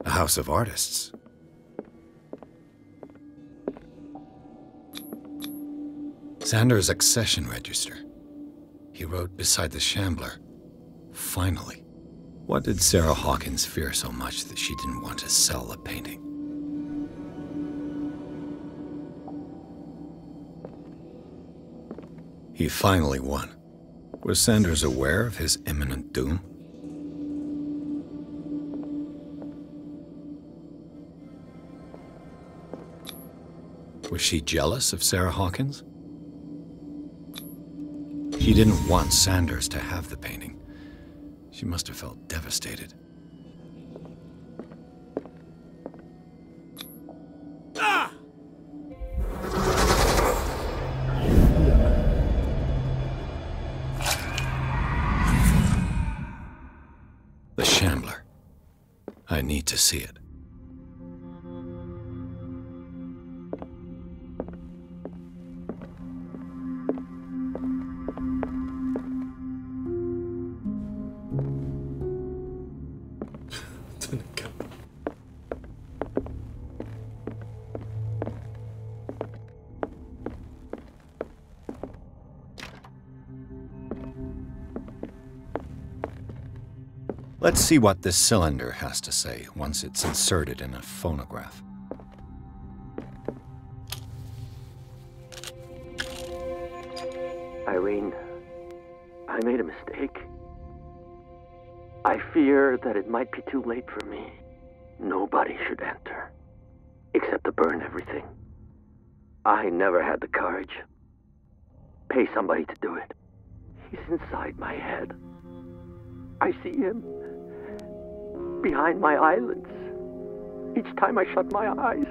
A house of artists. Xander's accession register. He wrote beside the Shambler, "Finally." What did Sarah Hawkins fear so much that she didn't want to sell the painting? He finally won. Was Sanders aware of his imminent doom? Was she jealous of Sarah Hawkins? She didn't want Sanders to have the painting. She must have felt devastated. Ah! The Shambler. I need to see it. Let's see what this cylinder has to say once it's inserted in a phonograph. Irene, I made a mistake. I fear that it might be too late for me. Nobody should enter, except to burn everything. I never had the courage. Pay somebody to do it. He's inside my head. I see him behind my eyelids each time I shut my eyes.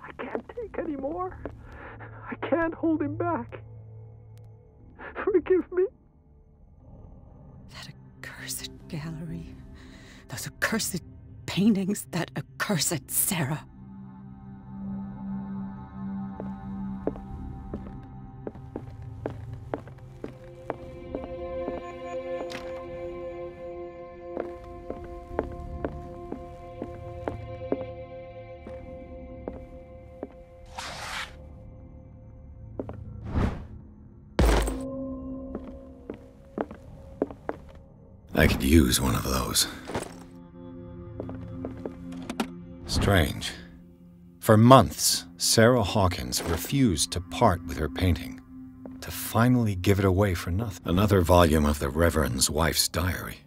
I can't take any more. I can't hold him back. Forgive me. That accursed gallery. Those accursed paintings. That accursed Sarah. I could use one of those. Strange. For months, Sarah Hawkins refused to part with her painting, to finally give it away for nothing. Another volume of the Reverend's wife's diary.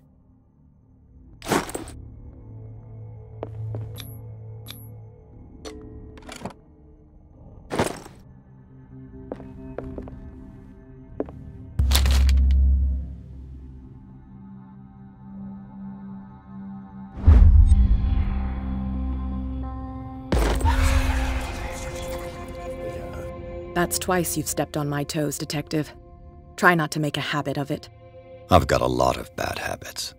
That's twice you've stepped on my toes, Detective. Try not to make a habit of it. I've got a lot of bad habits.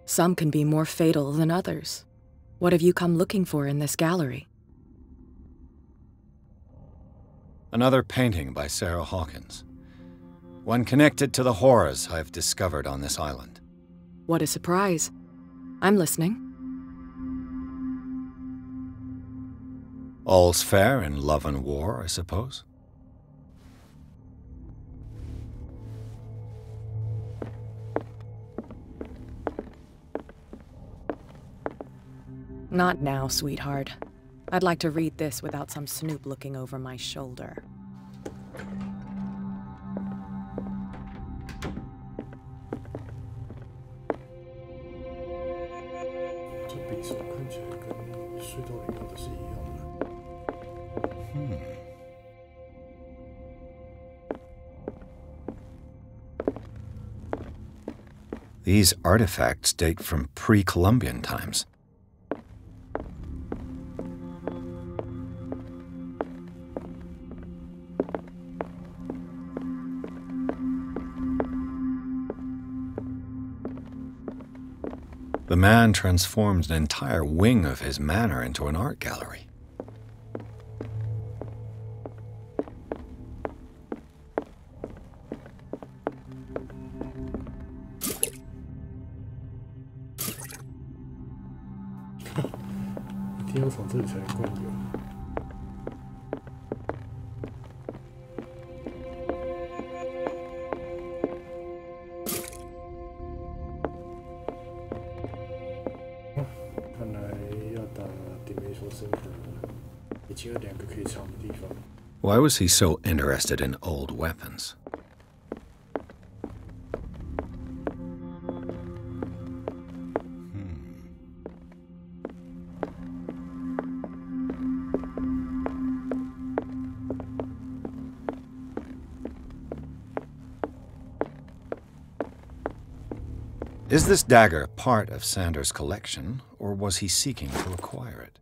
Some can be more fatal than others. What have you come looking for in this gallery? Another painting by Sarah Hawkins. One connected to the horrors I've discovered on this island. What a surprise. I'm listening. All's fair in love and war, I suppose. Not now, sweetheart. I'd like to read this without some snoop looking over my shoulder. These artifacts date from pre-Columbian times. The man transformed an entire wing of his manor into an art gallery. 有从这里才能灌油。看来要打顶没说生的，已经有2个可以藏的地方。Why was he so interested in old weapons? Is this dagger part of Sanders' collection, or was he seeking to acquire it?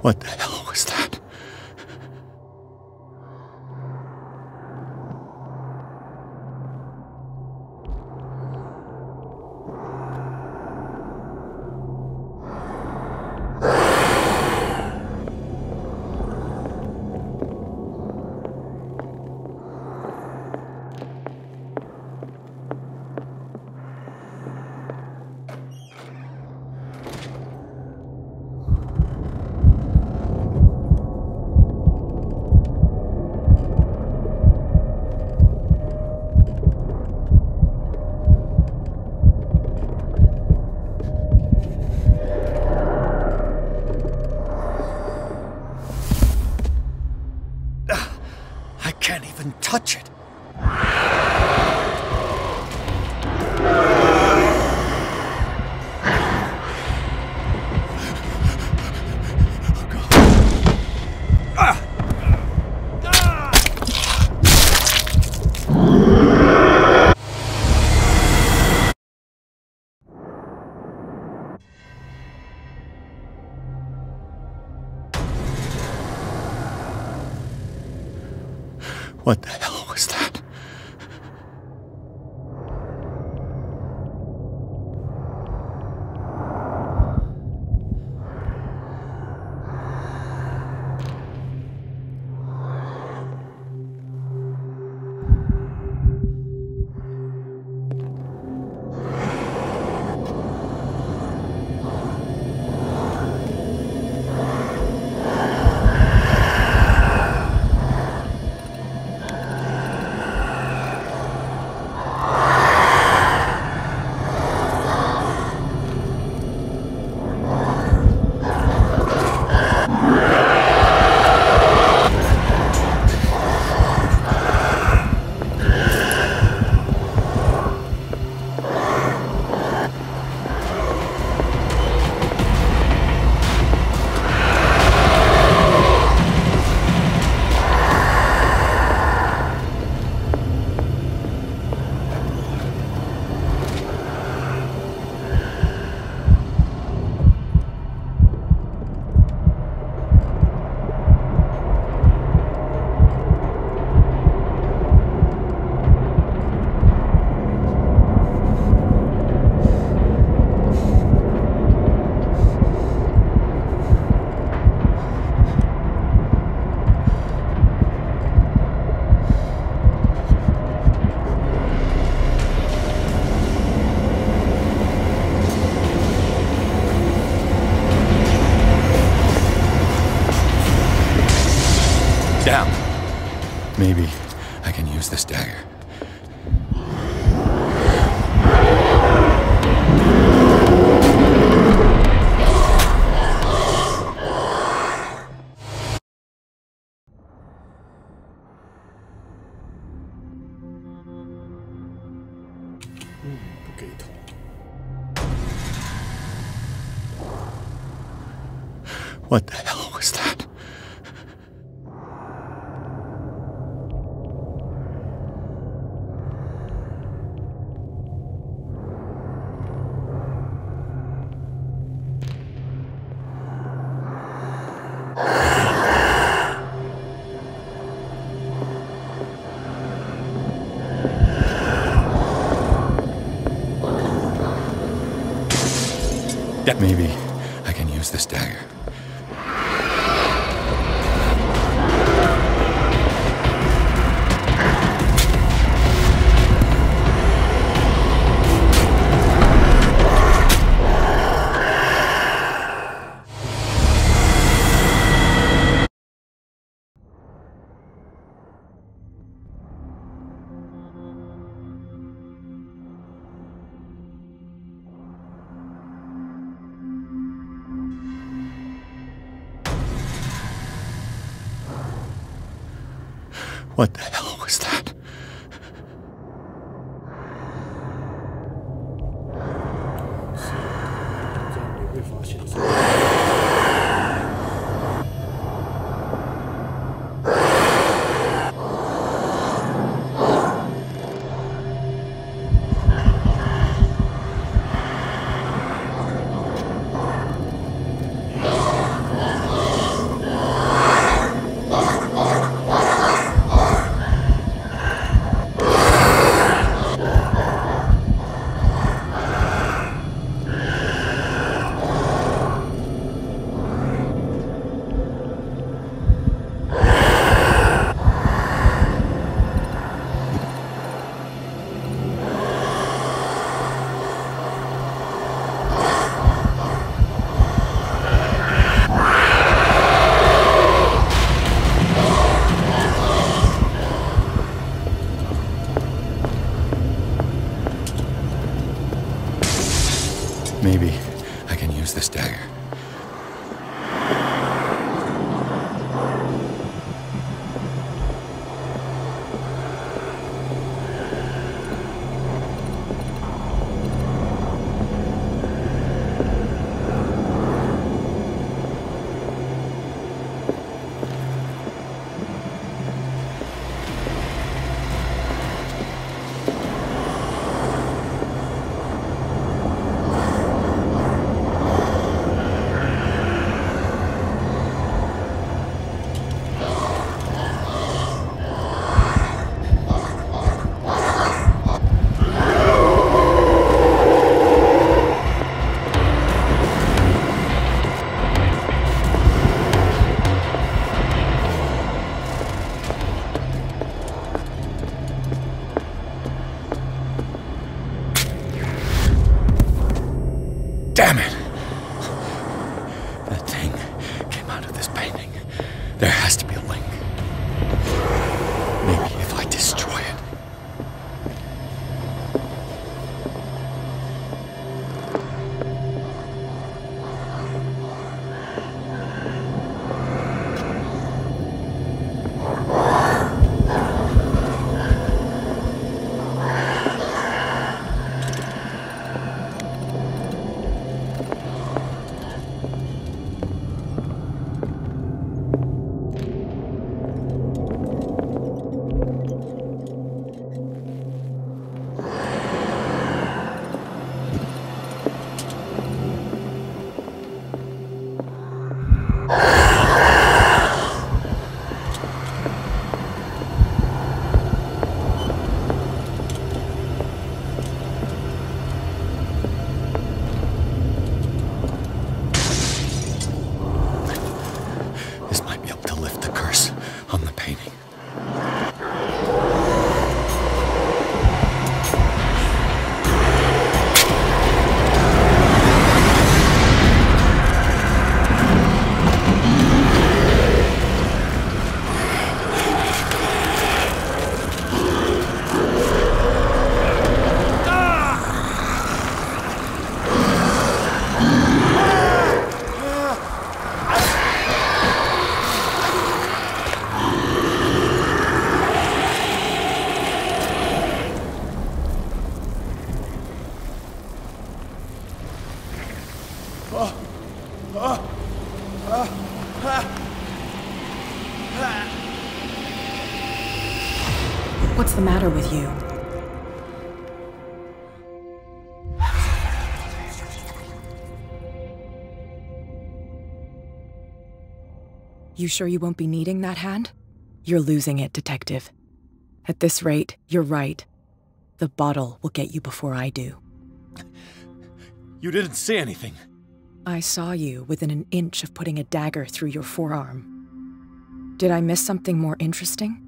What the hell was that? Touch it. What the hell was that? 不给头。What the hell was that? Maybe I can use this dagger. What the hell was that? Maybe I can use this dagger. the matter with you? You sure you won't be needing that hand? You're losing it, Detective. At this rate, you're right. The bottle will get you before I do. You didn't see anything. I saw you within an inch of putting a dagger through your forearm. Did I miss something more interesting?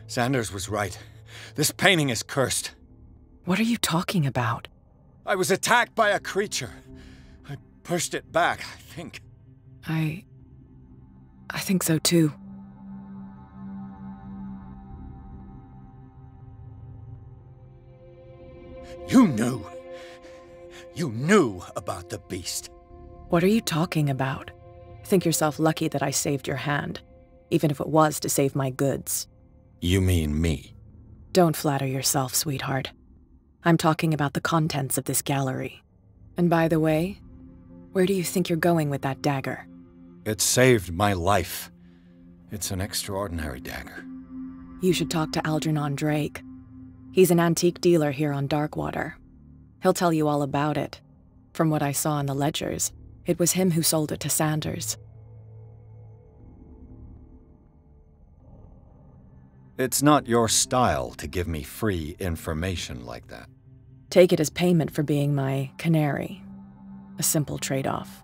Sanders was right. This painting is cursed. What are you talking about? I was attacked by a creature. I pushed it back, I think. I think so too. You knew. You knew about the beast. What are you talking about? Think yourself lucky that I saved your hand, even if it was to save my goods. You mean me? Don't flatter yourself, sweetheart. I'm talking about the contents of this gallery. And by the way, where do you think you're going with that dagger? It saved my life. It's an extraordinary dagger. You should talk to Algernon Drake. He's an antique dealer here on Darkwater. He'll tell you all about it. From what I saw in the ledgers, it was him who sold it to Sanders. It's not your style to give me free information like that. Take it as payment for being my canary. A simple trade-off.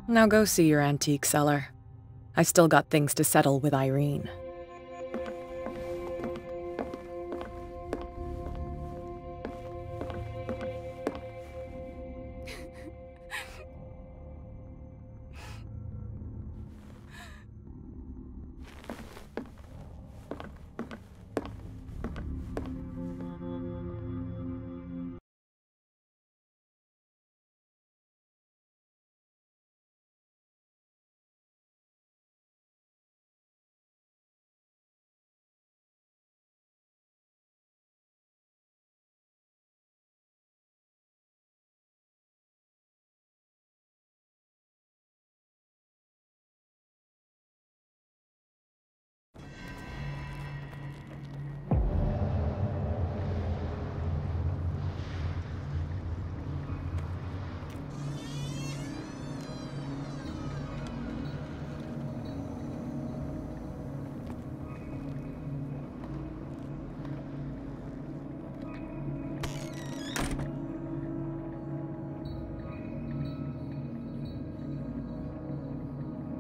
Now go see your antique seller. I've still got things to settle with Irene.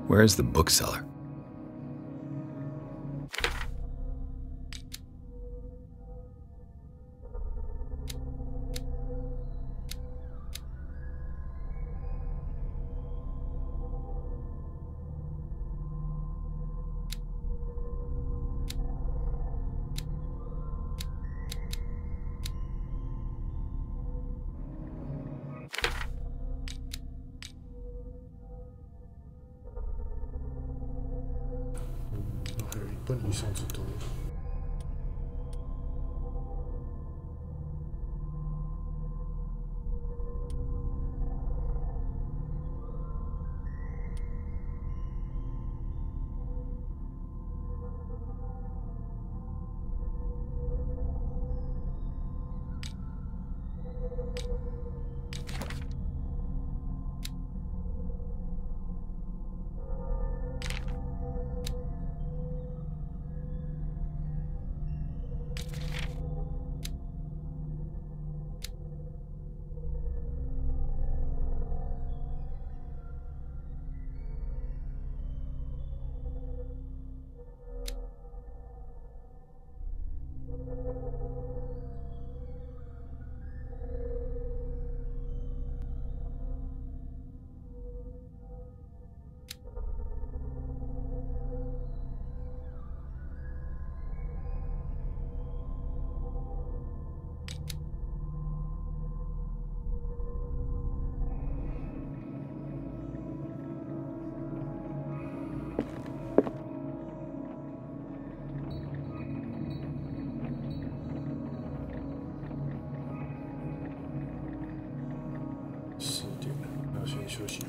Where's the bookseller?女生ずっと。10点了，那先休息。